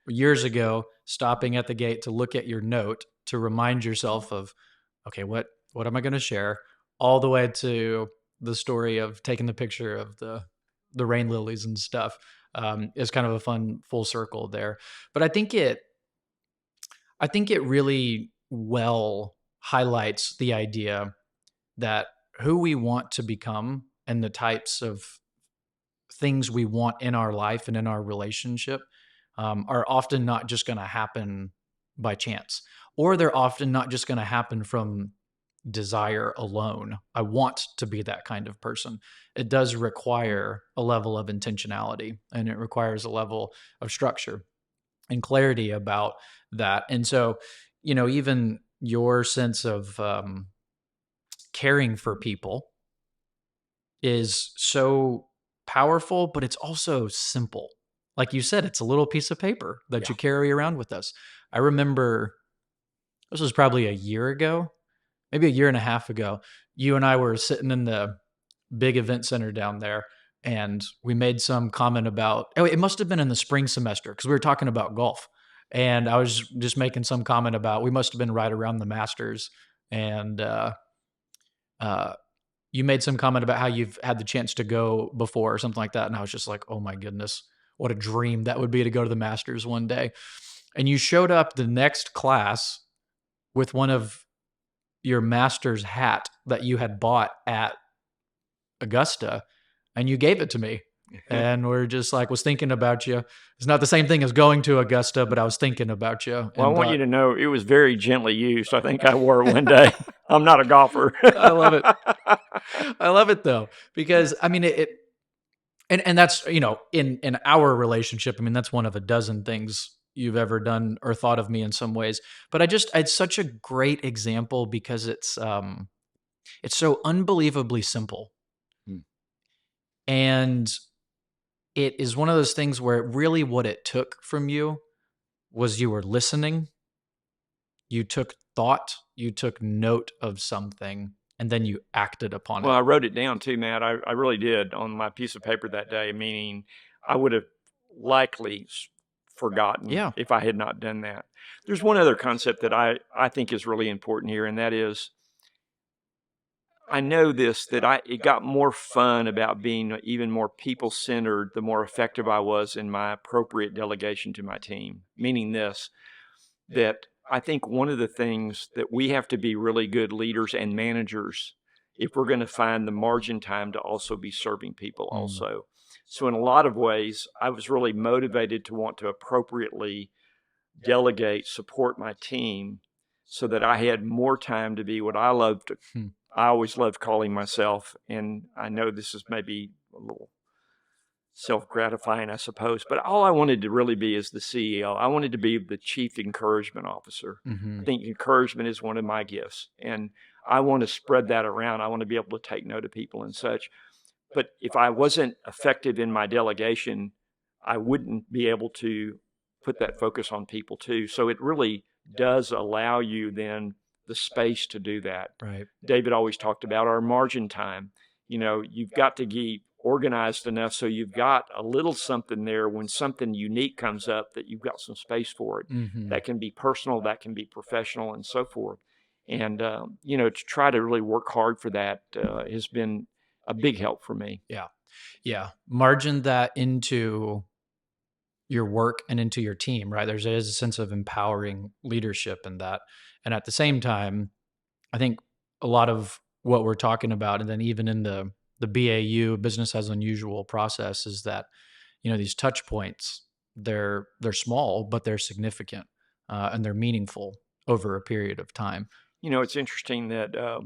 years ago, stopping at the gate to look at your note to remind yourself of, okay, what am I going to share, all the way to the story of taking the picture of the rain lilies and stuff. Is kind of a fun full circle there. But I think it really well highlights the idea that who we want to become and the types of things we want in our life and in our relationship are often not just going to happen by chance, or they're often not just going to happen from desire alone. I want to be that kind of person. It does require a level of intentionality, and it requires a level of structure and clarity about that. And so, even your sense of caring for people is so powerful, but it's also simple. Like you said, it's a little piece of paper that you carry around with us. I remember this was probably a year ago, maybe a year and a half ago. You and I were sitting in the big event center down there, and we made some comment about, it must have been in the spring semester because we were talking about golf. And I was just making some comment about, we must have been right around the Masters. And you made some comment about how you've had the chance to go before or something like that. And I was just like, oh my goodness, what a dream that would be to go to the Masters one day. And you showed up the next class with one of your Masters hat that you had bought at Augusta, and you gave it to me. And we're just like, was thinking about you. It's not the same thing as going to Augusta, but I was thinking about you. Well, I want you to know it was very gently used. I think I wore it one day. I'm not a golfer. I love it. I love it though, because I mean, and that's, in our relationship, I mean, that's one of a dozen things you've ever done or thought of me in some ways. But it's such a great example because it's so unbelievably simple. And it is one of those things where really what it took from you was you were listening, you took thought, you took note of something, and then you acted upon it. Well, I wrote it down too, Matt. I really did on my piece of paper that day, meaning I would have likely forgotten if I had not done that. There's one other concept that I think is really important here, and that is, I know that it got more fun about being even more people-centered the more effective I was in my appropriate delegation to my team. Meaning this, that I think one of the things that we have to be really good leaders and managers if we're going to find the margin time to also be serving people also. So in a lot of ways, I was really motivated to want to appropriately delegate, support my team, so that I had more time to be what I loved. Hmm. I always loved calling myself, and I know this is maybe a little self-gratifying, I suppose, but all I wanted to really be is the CEO. I wanted to be the chief encouragement officer. I Hmm. think encouragement is one of my gifts, and I want to spread that around. I want to be able to take note of people and such. But if I wasn't effective in my delegation, I wouldn't be able to put that focus on people too. So it really does allow you then the space to do that. Right. David always talked about our margin time. You've got to get organized enough so you've got a little something there when something unique comes up, that you've got some space for it. Hmm. That can be personal, that can be professional, and so forth. And to try to really work hard for that has been a big help for me. Yeah. Yeah. Margin that into your work and into your team, right? There's a sense of empowering leadership in that. And at the same time, I think a lot of what we're talking about, and then even in the BAU, business as unusual process, is that, these touch points, they're small, but they're significant, and they're meaningful over a period of time. It's interesting that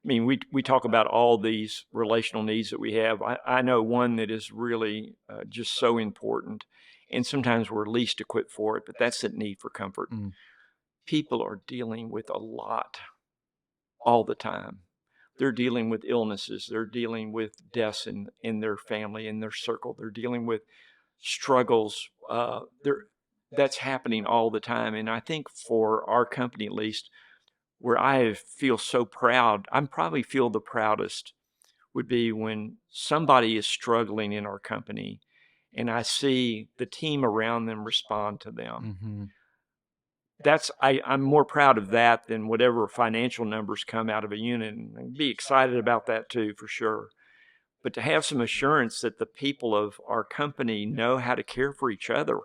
we talk about all these relational needs that we have. I know one that is really just so important, and sometimes we're least equipped for it, but that's the need for comfort. Mm, People are dealing with a lot all the time. They're dealing with illnesses. They're dealing with deaths in their family, in their circle. They're dealing with struggles. That's happening all the time. And I think for our company, at least, where I feel so proud, I probably feel the proudest would be when somebody is struggling in our company and I see the team around them respond to them. mhm. I'm more proud of that than whatever financial numbers come out of a unit, and I'd be excited about that too, for sure. But to have some assurance that the people of our company know how to care for each other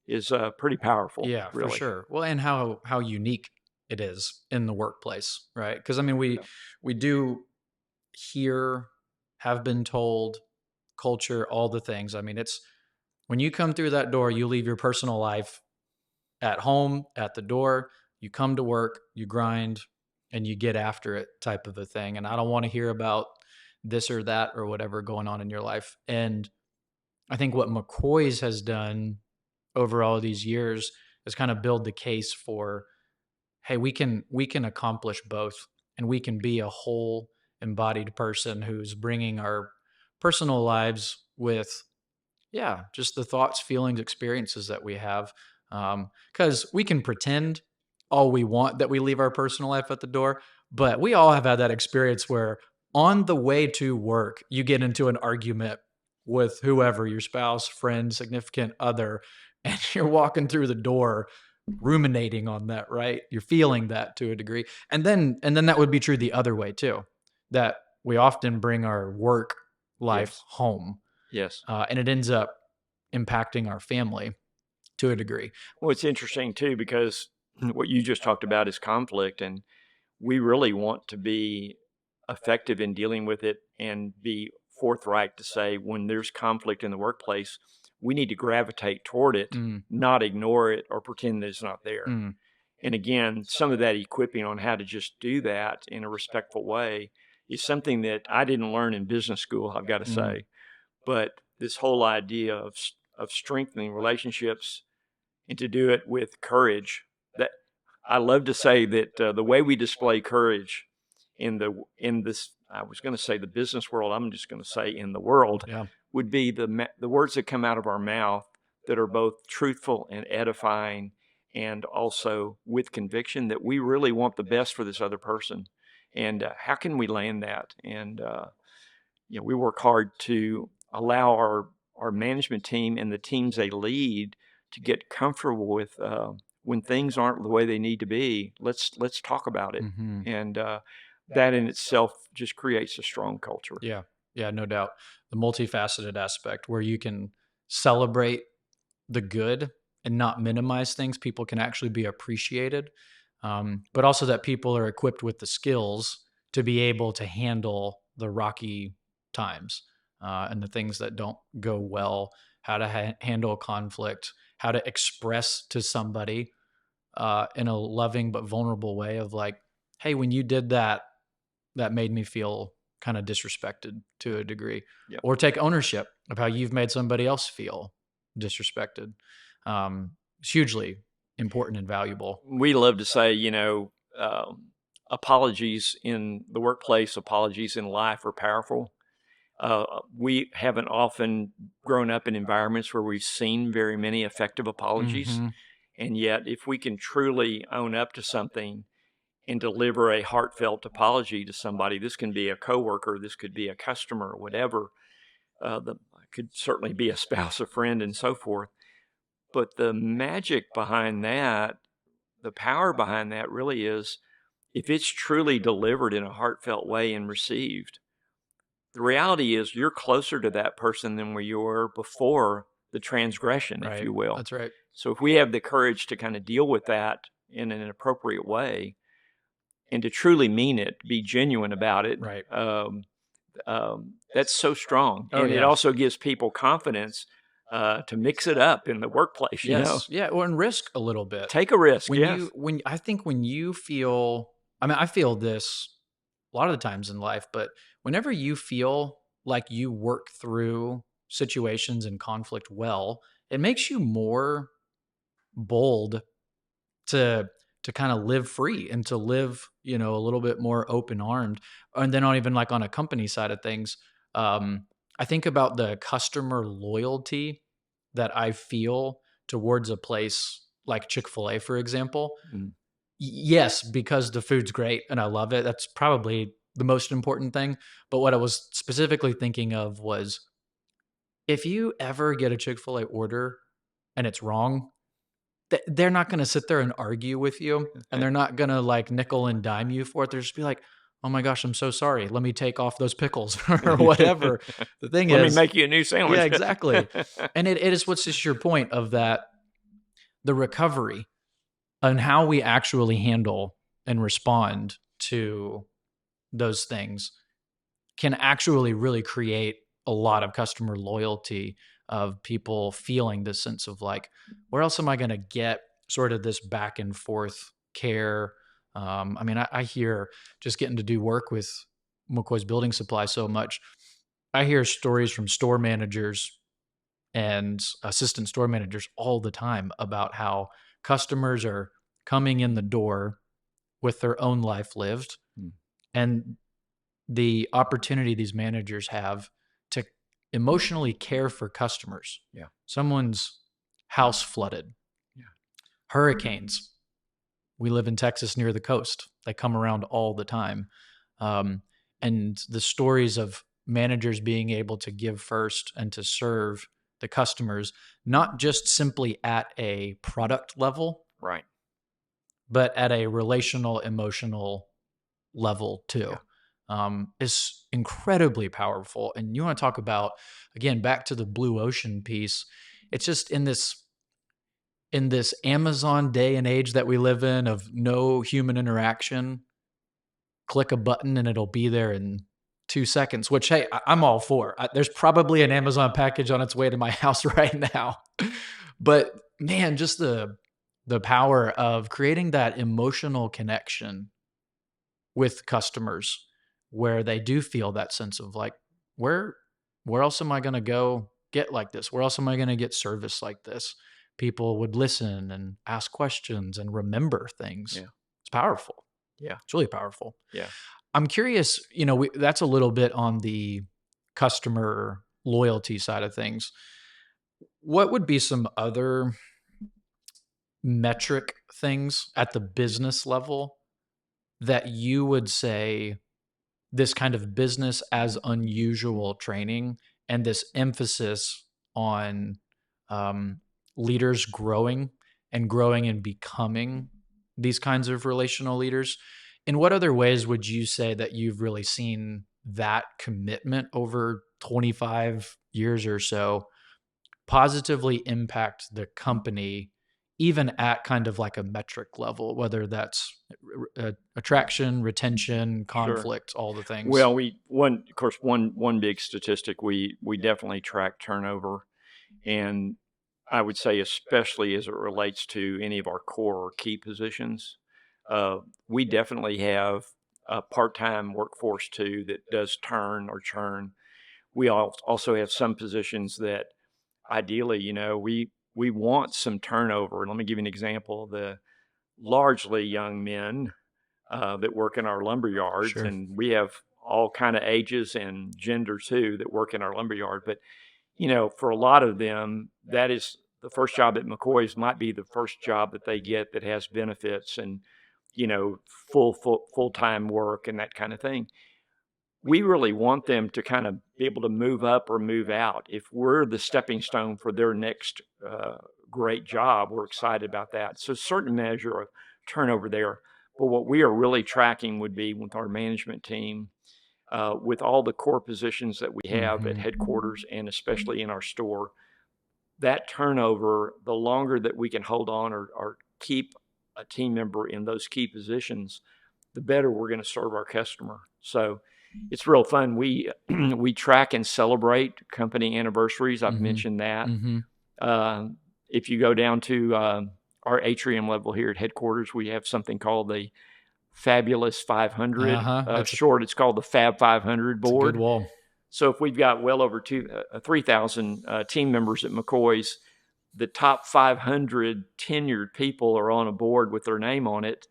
is pretty powerful, Yeah, for really. sure. Well, and how unique it is in the workplace, right? Because I mean, Yeah. we do hear, have been told, culture, all the things. I mean, it's when you come through that door, you leave your personal life at home, at the door, you come to work, you grind, and you get after it type of a thing. And I don't want to hear about this or that or whatever going on in your life. And I think what McCoy's has done over all these years is kind of build the case for, hey, we can accomplish both, and we can be a whole embodied person who's bringing our personal lives with, yeah, just the thoughts, feelings, experiences that we have. Because we can pretend all we want that we leave our personal life at the door, but we all have had that experience where on the way to work, you get into an argument with whoever, your spouse, friend, significant other, and you're walking through the door ruminating on that, right? You're feeling that to a degree. And then that would be true the other way too. That we often bring our work life Yes. home, Yes. and it ends up impacting our family to a degree. Well, it's interesting too, because what you just talked about is conflict, and we really want to be effective in dealing with it and be forthright to say when there's conflict in the workplace, we need to gravitate toward it, Mm, not ignore it or pretend that it's not there. mm, And again, some of that equipping on how to just do that in a respectful way is something that I didn't learn in business school, I've got to mm, say. But this whole idea of strengthening relationships, and to do it with courage. That I love to say that the way we display courage in this, I was going to say the business world, I'm just going to say in the world, yeah. would be the words that come out of our mouth that are both truthful and edifying, and also with conviction that we really want the best for this other person. And how can we land that? And we work hard to allow our management team and the teams they lead to get comfortable with when things aren't the way they need to be. Let's talk about it, Hmm. and that in itself just creates a strong culture. Yeah. Yeah. No doubt. The multifaceted aspect where you can celebrate the good and not minimize things. People can actually be appreciated, but also that people are equipped with the skills to be able to handle the rocky times, and the things that don't go well, how to handle conflict, how to express to somebody in a loving but vulnerable way of like, hey, when you did that, that made me feel kind of disrespected to a degree, Yep. or take ownership of how you've made somebody else feel disrespected. It's hugely important and valuable. We love to say, apologies in the workplace, apologies in life are powerful. We haven't often grown up in environments where we've seen very many effective apologies. Hmm. And yet, if we can truly own up to something and deliver a heartfelt apology to somebody, this can be a coworker, this could be a customer, whatever, could certainly be a spouse, a friend, and so forth. But the magic behind that, the power behind that really is if it's truly delivered in a heartfelt way and received, the reality is you're closer to that person than where you were before the transgression, if Right. you will. That's right. So if we have the courage to kind of deal with that in an appropriate way and to truly mean it, be genuine about it, Right. that's so strong. Oh And it yeah. also gives people confidence to mix it up in the workplace, Yes. Yeah. Or and risk a little bit. Take a risk, When yes. you when I think when you feel, I mean, I feel this a lot of the times in life, but whenever you feel like you work through situations and conflict well, it makes you more bold to kind of live free and to live, a little bit more open armed. And then on even like on a company side of things, I think about the customer loyalty that I feel towards a place like Chick-fil-A, for example. Mm. Yes, because the food's great and I love it. That's probably the most important thing. But what I was specifically thinking of was if you ever get a Chick-fil-A order and it's wrong, they're not going to sit there and argue with you, and they're not going to like nickel and dime you for it. They're just be like, "Oh my gosh, I'm so sorry. Let me take off those pickles," or whatever. The thing Let me is, make you a new yeah, sandwich. exactly. And it is what's just your point of that, the recovery and how we actually handle and respond to those things can actually really create a lot of customer loyalty, of people feeling this sense of like, where else am I going to get sort of this back and forth care? I mean, I hear, just getting to do work with McCoy's building supply so much, I hear stories from store managers and assistant store managers all the time about how customers are coming in the door with their own life lived, Mm. and the opportunity these managers have to emotionally care for customers. Yeah. Someone's house flooded. Yeah. Hurricanes. We live in Texas near the coast. They come around all the time. And the stories of managers being able to give first and to serve the customers, not just simply at a product level, Right. but at a relational, emotional level too, is incredibly powerful. And you want to talk about, again, back to the blue ocean piece. It's just in this Amazon day and age that we live in of no human interaction, click a button and it'll be there in 2 seconds, which, hey, I'm all for. There's probably an Amazon package on its way to my house right now. But man, just the power of creating that emotional connection with customers where they do feel that sense of like, where where else am I going to go get like this? Where else am I going to get service like this? People would listen and ask questions and remember things. Yeah. It's powerful. Yeah. It's really powerful. Yeah. I'm curious, that's a little bit on the customer loyalty side of things. What would be some other metric things at the business level that you would say this kind of business as unusual training and this emphasis on, um, leaders growing and becoming these kinds of relational leaders? In what other ways would you say that you've really seen that commitment over 25 years or so positively impact the company, even at kind of like a metric level, whether that's attraction, retention, Sure. conflict, all the things? Well, one big statistic we definitely track turnover, and I would say, especially as it relates to any of our core or key positions. Uh, we definitely have a part-time workforce too that does turn or churn. We also have some positions that ideally, we want some turnover. And let me give you an example. The largely young men that work in our lumber yards, Sure. and we have all kind of ages and gender too that work in our lumber yard. But for a lot of them, that is the first job at McCoy's might be the first job that they get that has benefits and full-time work and that kind of thing. We really want them to kind of be able to move up or move out. If we're the stepping stone for their next great job, we're excited about that. So, certain measure of turnover there. But what we are really tracking would be with our management team, with all the core positions that we have at Hmm. headquarters and especially in our store, that turnover, the longer that we can hold on or keep a team member in those key positions, the better we're going to serve our customer. So it's real fun. We we track and celebrate company anniversaries. I've Hmm. mentioned that. Hmm. Uh, if you go down to our atrium level here at headquarters, we have something called the Fabulous 500. Uh-huh. Short, it's called the Fab 500 It's a good board. wall. So if we've got well over 3,000 team members at McCoy's, the top 500 tenured people are on a board with their name on it,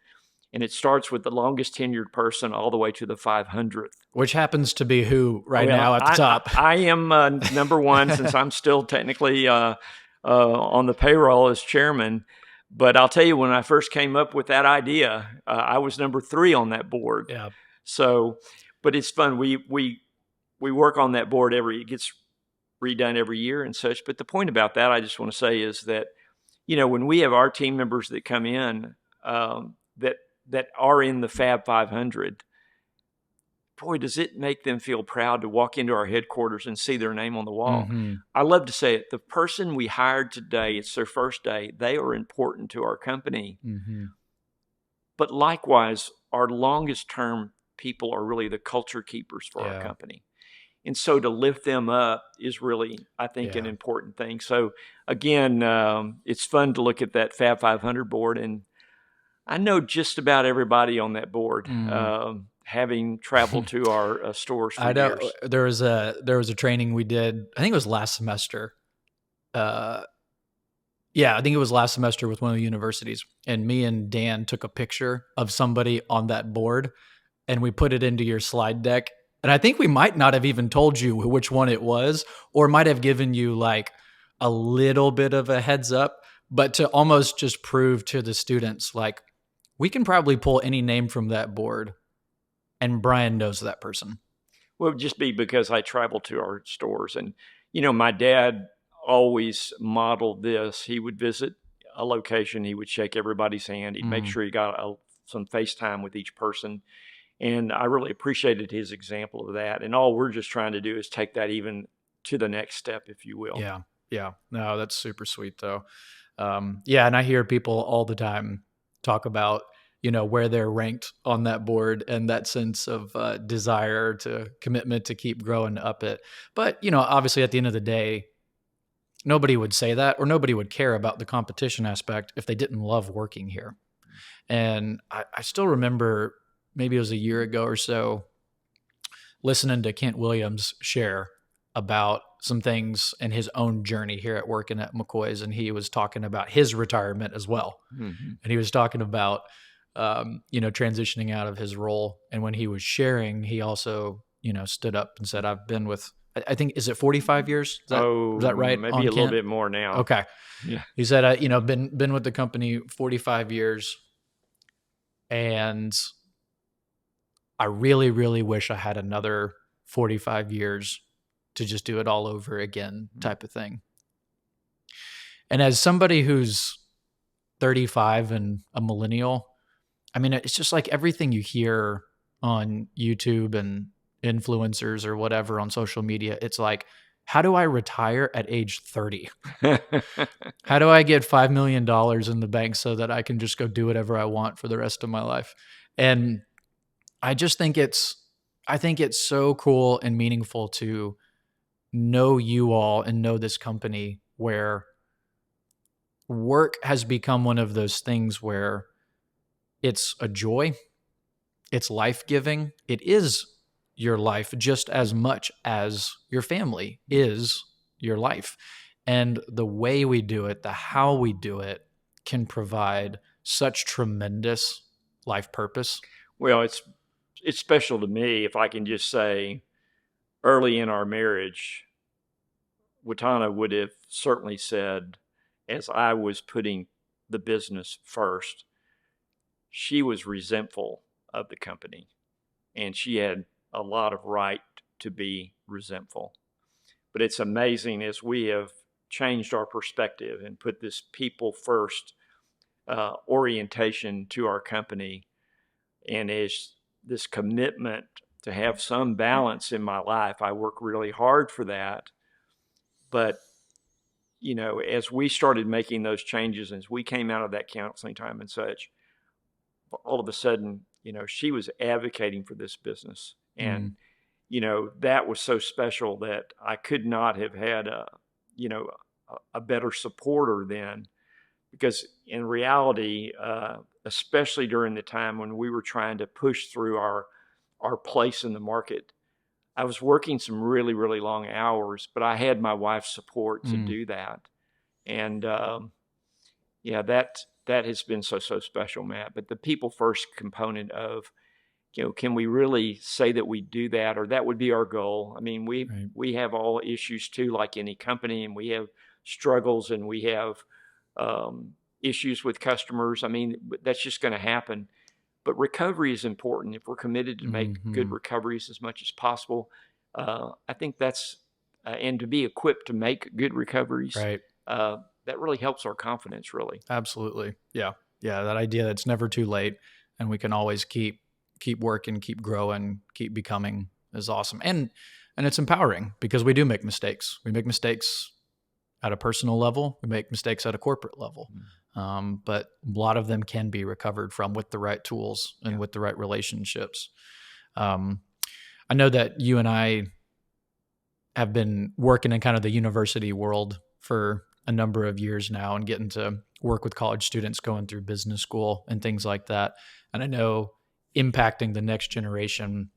and it starts with the longest tenured person all the way to the 500th. Which happens to be who right Well, now at the top. I am number one since I'm still technically on the payroll as chairman. But I'll tell you, when I first came up with that idea, I was number 3 on that board. Yeah. So, but it's fun. We work on that board it gets redone every year and such. But the point about that, I just want to say, is that when we have our team members that come in that are in the Fab 500, boy, does it make them feel proud to walk into our headquarters and see their name on the wall. Hmm. I love to say it. The person we hired today, it's their first day. They are important to our company. Hmm. But likewise, our longest term people are really the culture keepers for our Yeah. company. And so to lift them up is really, I think, an Yeah. important thing. So again, it's fun to look at that Fab 500 board, and I know just about everybody on that board, Mm. having traveled to our stores for I know years. there was a training we did. I think it was last semester. Uh, yeah, I think it was last semester with one of the universities, and me and Dan took a picture of somebody on that board, and we put it into your slide deck. And I think we might not have even told you which one it was, or might have given you like a little bit of a heads up, but to almost just prove to the students, like, we can probably pull any name from that board, and Brian knows that person. Well, it would just be because I traveled to our stores. And, my dad always modeled this. He would visit a location, he would shake everybody's hand, he'd make Mm. sure he got some FaceTime with each person. And I really appreciated his example of that. And all we're just trying to do is take that even to the next step, if you will. Yeah. Yeah. No, that's super sweet though. Yeah. And I hear people all the time talk about, where they're ranked on that board and that sense of desire to commitment to keep growing up it. But, obviously at the end of the day, nobody would say that, or nobody would care about the competition aspect if they didn't love working here. And I still remember, maybe it was a year ago or so, listening to Kent Williams share about some things in his own journey here at working at McCoy's. And he was talking about his retirement as well. Mhm. And he was talking about, transitioning out of his role. And when he was sharing, he also, stood up and said, I've been with, I think, is it 45 years? Is Oh, that right maybe on a little Kent? bit more now. Okay. Yeah. He said, been with the company 45 years, and I really, really wish I had another 45 years to just do it all over again, type of thing. And as somebody who's 35 and a millennial, I mean, it's just like everything you hear on YouTube and influencers or whatever on social media. It's like, how do I retire at age 30? How do I get $5 million in the bank so that I can just go do whatever I want for the rest of my life? And I just think I think it's so cool and meaningful to know you all and know this company where work has become one of those things where it's a joy, it's life-giving. It is your life just as much as your family is your life. And the way we do it, the how we do it, can provide such tremendous life purpose. Well, it's special to me if I can just say early in our marriage, Watana would have certainly said, as I was putting the business first, she was resentful of the company, and she had a lot of right to be resentful. But it's amazing as we have changed our perspective and put this people first orientation to our company, and as this commitment to have some balance in my life. I work really hard for that, but as we started making those changes, as we came out of that counseling time and such, all of a sudden, she was advocating for this business. And, Mm, that was so special that I could not have had you know, a better supporter then, because in reality, especially during the time when we were trying to push through our place in the market, I was working some really, really long hours, but I had my wife's support to mm, do that. And yeah, that has been so special, Matt. But the people first component of, can we really say that we do that, or that would be our goal? I mean, we right. we have all issues too, like any company, and we have struggles, and we have issues with customers. I mean, that's just going to happen. But recovery is important. If we're committed to make good Hmm. recoveries as much as possible, I think and to be equipped to make good recoveries, Right. uh, that really helps our confidence, really. Absolutely. Yeah. Yeah. That idea that it's never too late and we can always keep working, keep growing, keep becoming is awesome. And it's empowering because we do make mistakes. We make mistakes at a personal level. We make mistakes at a corporate level. Mm. But a lot of them can be recovered from with the right tools and Yeah. with the right relationships. Um, I know that you and I have been working in kind of the university world for a number of years now and getting to work with college students going through business school and things like that. And I know impacting the next generation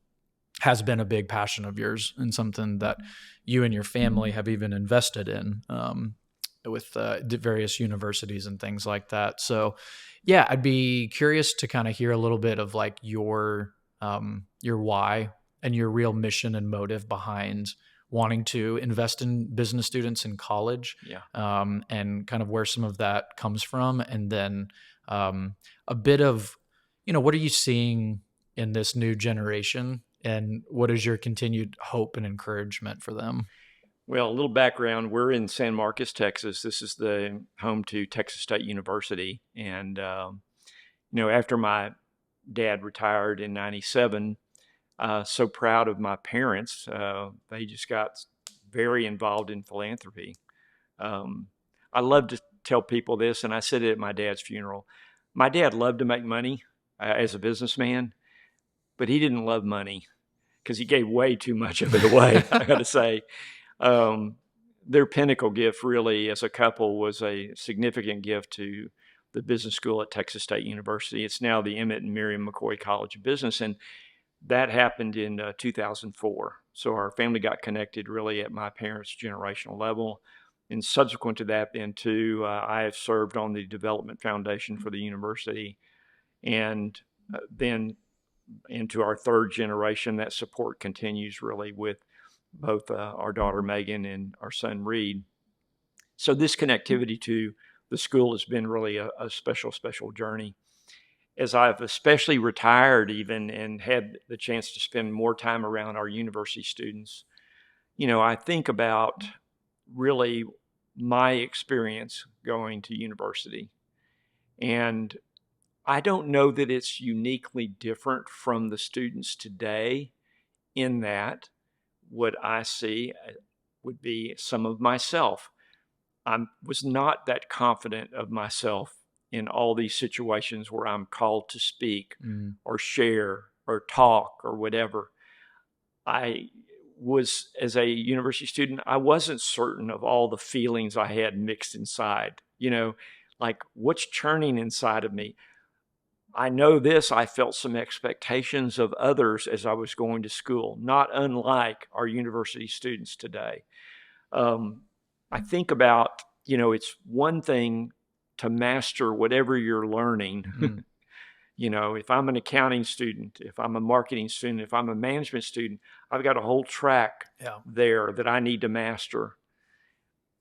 has been a big passion of yours and something that you and your family have even invested in with various universities and things like that. So, yeah, I'd be curious to kind of hear a little bit of like your why and your real mission and motive behind wanting to invest in business students in college, Yeah. and kind of where some of that comes from, and then a bit of, what are you seeing in this new generation, and what is your continued hope and encouragement for them? Well, a little background. We're in San Marcos, Texas. This is the home to Texas State University. And, after my dad retired in 97, so proud of my parents. They just got very involved in philanthropy. Um, I love to tell people this, and I said it at my dad's funeral. My dad loved to make money as a businessman, but he didn't love money because he gave way too much of it away. I got to say, um, their pinnacle gift, really, as a couple, was a significant gift to the business school at Texas State University. It's now the Emmett and Miriam McCoy College of Business, and that happened in 2004. So our family got connected really at my parents' generational level. And subsequent to that, then too, I have served on the development foundation for the university. And then into our third generation, that support continues really with both our daughter Megan and our son Reed. So this connectivity to the school has been really a special journey. As I've especially retired even and had the chance to spend more time around our university students, I think about really my experience going to university. And I don't know that it's uniquely different from the students today, in that what I see would be some of myself. I was not that confident of myself in all these situations where I'm called to speak Mm, or share or talk or whatever. I was, as a university student, I wasn't certain of all the feelings I had mixed inside. like what's churning inside of me. I know this, I felt some expectations of others as I was going to school, not unlike our university students today. Um, I think about, it's one thing to master whatever you're learning. Mm, If I'm an accounting student, if I'm a marketing student, if I'm a management student, I've got a whole track yeah. there that I need to master.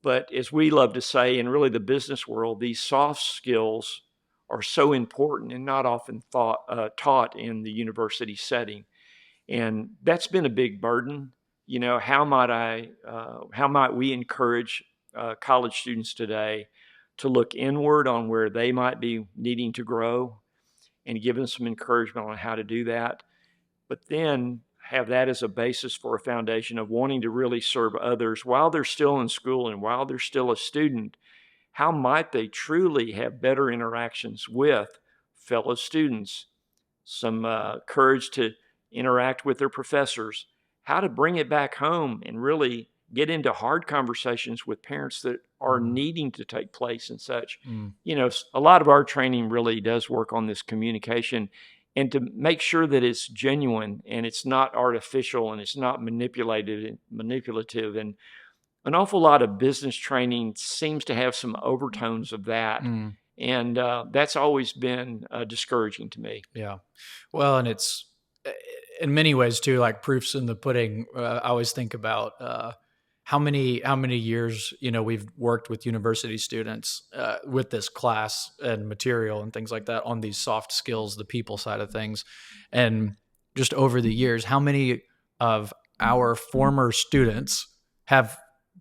But as we love to say, in really the business world, these soft skills are so important and not often taught in the university setting. And that's been a big burden. How might we encourage college students today to look inward on where they might be needing to grow and give them some encouragement on how to do that, but then have that as a basis for a foundation of wanting to really serve others while they're still in school and while they're still a student. How might they truly have better interactions with fellow students, some courage to interact with their professors, how to bring it back home and really get into hard conversations with parents that are Mm, needing to take place and such. mm, A lot of our training really does work on this communication and to make sure that it's genuine and it's not artificial and it's not manipulative. And an awful lot of business training seems to have some overtones of that. mm. And that's always been discouraging to me. Yeah. Well, and it's in many ways too, like proofs in the pudding. I always think about how many years we've worked with university students with this class and material and things like that on these soft skills, the people side of things, and just over the years, how many of our former students have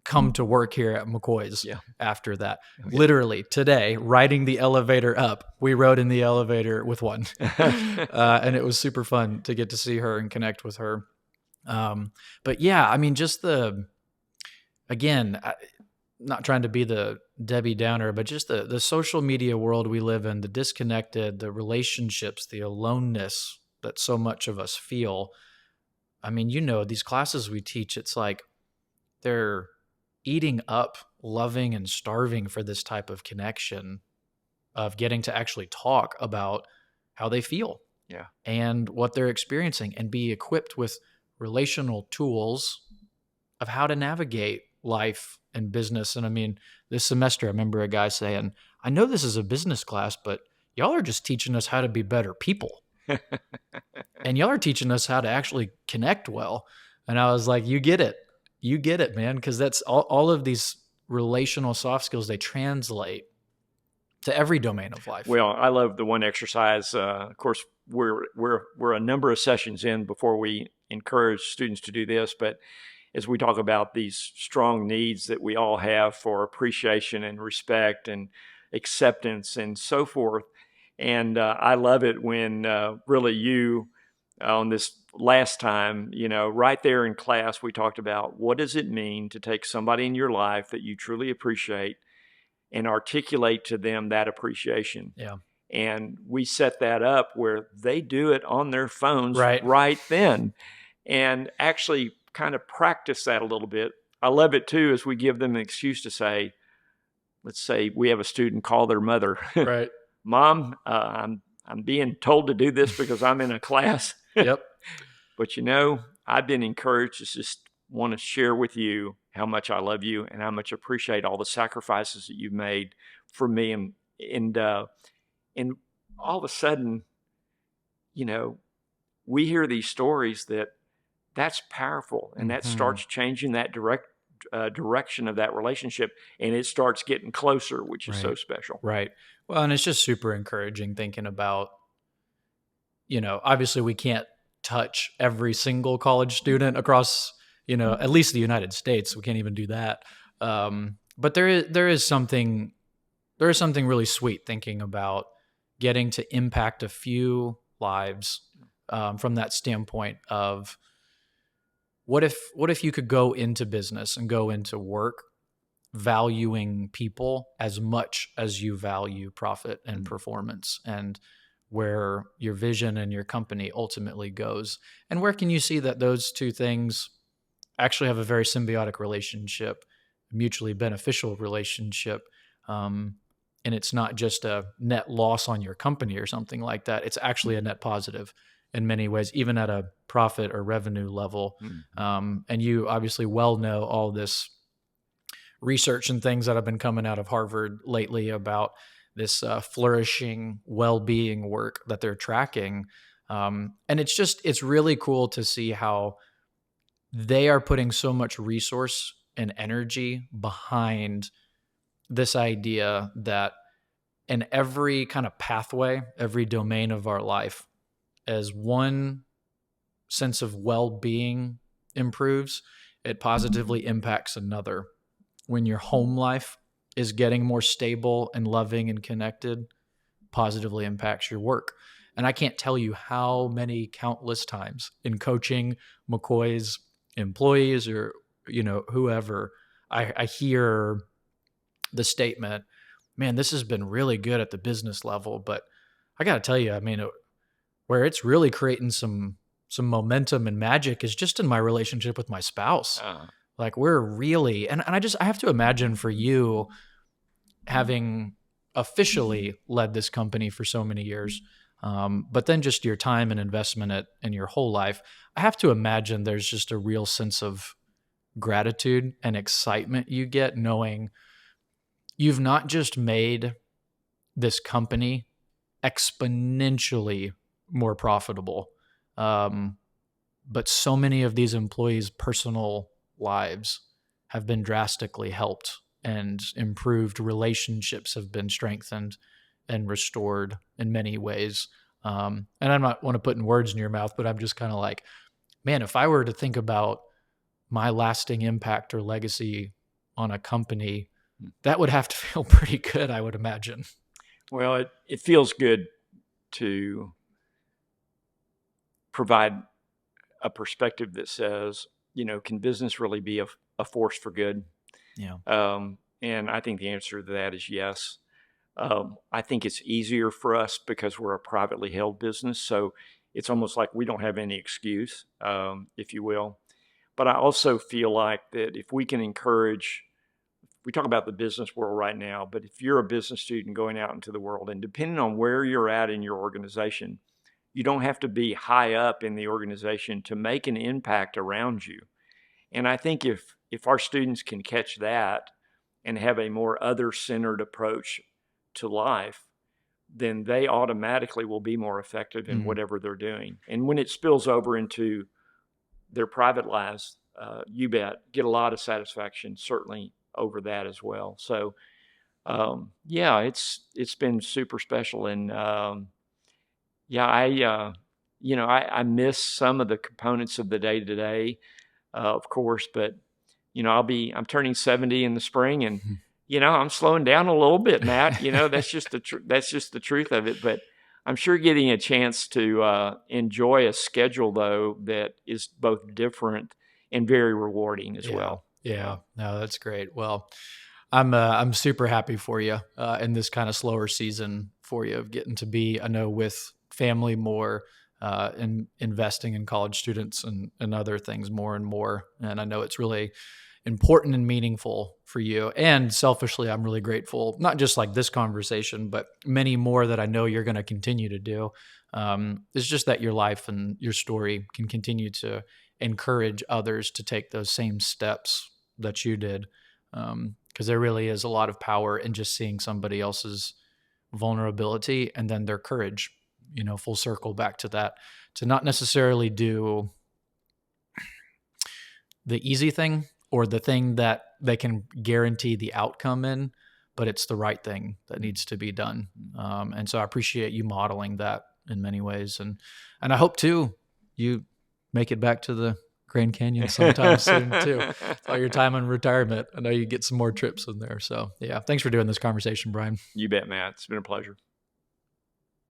come to work here at McCoy's Yeah. after that. Oh, yeah. Literally today, riding the elevator up, we rode in the elevator with one. And it was super fun to get to see her and connect with her. But yeah, I mean, just again, not trying to be the Debbie Downer, but just the social media world we live in, the disconnected, the relationships, the aloneness that so much of us feel. I mean, these classes we teach, it's like they're eating up, loving and starving for this type of connection of getting to actually talk about how they feel Yeah. and what they're experiencing and be equipped with relational tools of how to navigate life and business. And I mean, this semester, I remember a guy saying, I know this is a business class, but y'all are just teaching us how to be better people. And y'all are teaching us how to actually connect well. And I was like, you get it, man. Because that's all of these relational soft skills, they translate to every domain of life. Well, I love the one exercise. Of course, we're a number of sessions in before we encourage students to do this, but as we talk about these strong needs that we all have for appreciation and respect and acceptance and so forth. And I love it when really you, on this last time, right there in class, we talked about what does it mean to take somebody in your life that you truly appreciate and articulate to them that appreciation. Yeah. And we set that up where they do it on their phones Right. then and actually kind of practice that a little bit. I love it too as we give them an excuse to say, let's say we have a student call their mother, Right. Mom, I'm being told to do this because I'm in a class. Yep. But I've been encouraged to just want to share with you how much I love you and how much I appreciate all the sacrifices that you've made for me. And all of a sudden, we hear these stories that's powerful, and that starts changing that direction of that relationship, and it starts getting closer, which is so special. Right. Well, and it's just super encouraging thinking about, obviously we can't touch every single college student across, at least the United States. We can't even do that. But there is something really sweet thinking about getting to impact a few lives from that standpoint of what if you could go into business and go into work valuing people as much as you value profit and performance, and where your vision and your company ultimately goes, and where can you see that those two things actually have a very symbiotic relationship, mutually beneficial relationship, and it's not just a net loss on your company or something like that. It's actually a net positive in many ways, even at a profit or revenue level. And you obviously well know all this research and things that have been coming out of Harvard lately about this flourishing well-being work that they're tracking. And it's really cool to see how they are putting so much resource and energy behind this idea that in every kind of pathway, every domain of our life, as one sense of well-being improves, it positively impacts another. When your home life is getting more stable and loving and connected, positively impacts your work. And I can't tell you how many countless times in coaching McCoy's employees or, whoever, I hear the statement, man, this has been really good at the business level, but I got to tell you, where it's really creating some momentum and magic is just in my relationship with my spouse. Like we're really, and I have to imagine for you having officially led this company for so many years, but then just your time and investment in your whole life, I have to imagine there's just a real sense of gratitude and excitement you get knowing you've not just made this company exponentially more profitable, but so many of these employees' personal lives have been drastically helped and improved. Relationships have been strengthened and restored in many ways. And I don't want to put in words in your mouth, but I'm just kind of like, man, if I were to think about my lasting impact or legacy on a company, that would have to feel pretty good, I would imagine. Well, it feels good to provide a perspective that says, can business really be a force for good? Yeah. And I think the answer to that is yes. I think it's easier for us because we're a privately held business. So it's almost like we don't have any excuse, if you will. But I also feel like that if we can encourage, we talk about the business world right now, but if you're a business student going out into the world, and depending on where you're at in your organization, you don't have to be high up in the organization to make an impact around you. And I think if our students can catch that and have a more other-centered approach to life, then they automatically will be more effective in whatever they're doing. And when it spills over into their private lives, you bet, get a lot of satisfaction, certainly over that as well. So, yeah, it's been super special. And yeah, I miss some of the components of the day to day, of course, but I'm turning 70 in the spring, and I'm slowing down a little bit, Matt. That's just the truth of it. But I'm sure getting a chance to enjoy a schedule though that is both different and very rewarding as well. Yeah, no, that's great. Well, I'm super happy for you in this kind of slower season for you of getting to be, I know, with family more, and investing in college students and other things more and more. And I know it's really important and meaningful for you. And selfishly, I'm really grateful, not just like this conversation, but many more that I know you're going to continue to do. It's just that your life and your story can continue to encourage others to take those same steps that you did. Because there really is a lot of power in just seeing somebody else's vulnerability and then their courage, full circle back to that, to not necessarily do the easy thing or the thing that they can guarantee the outcome in, but it's the right thing that needs to be done. And so I appreciate you modeling that in many ways. And I hope too, you make it back to the Grand Canyon sometime soon too. All your time in retirement, I know you get some more trips in there. So yeah, thanks for doing this conversation, Brian. You bet, Matt. It's been a pleasure.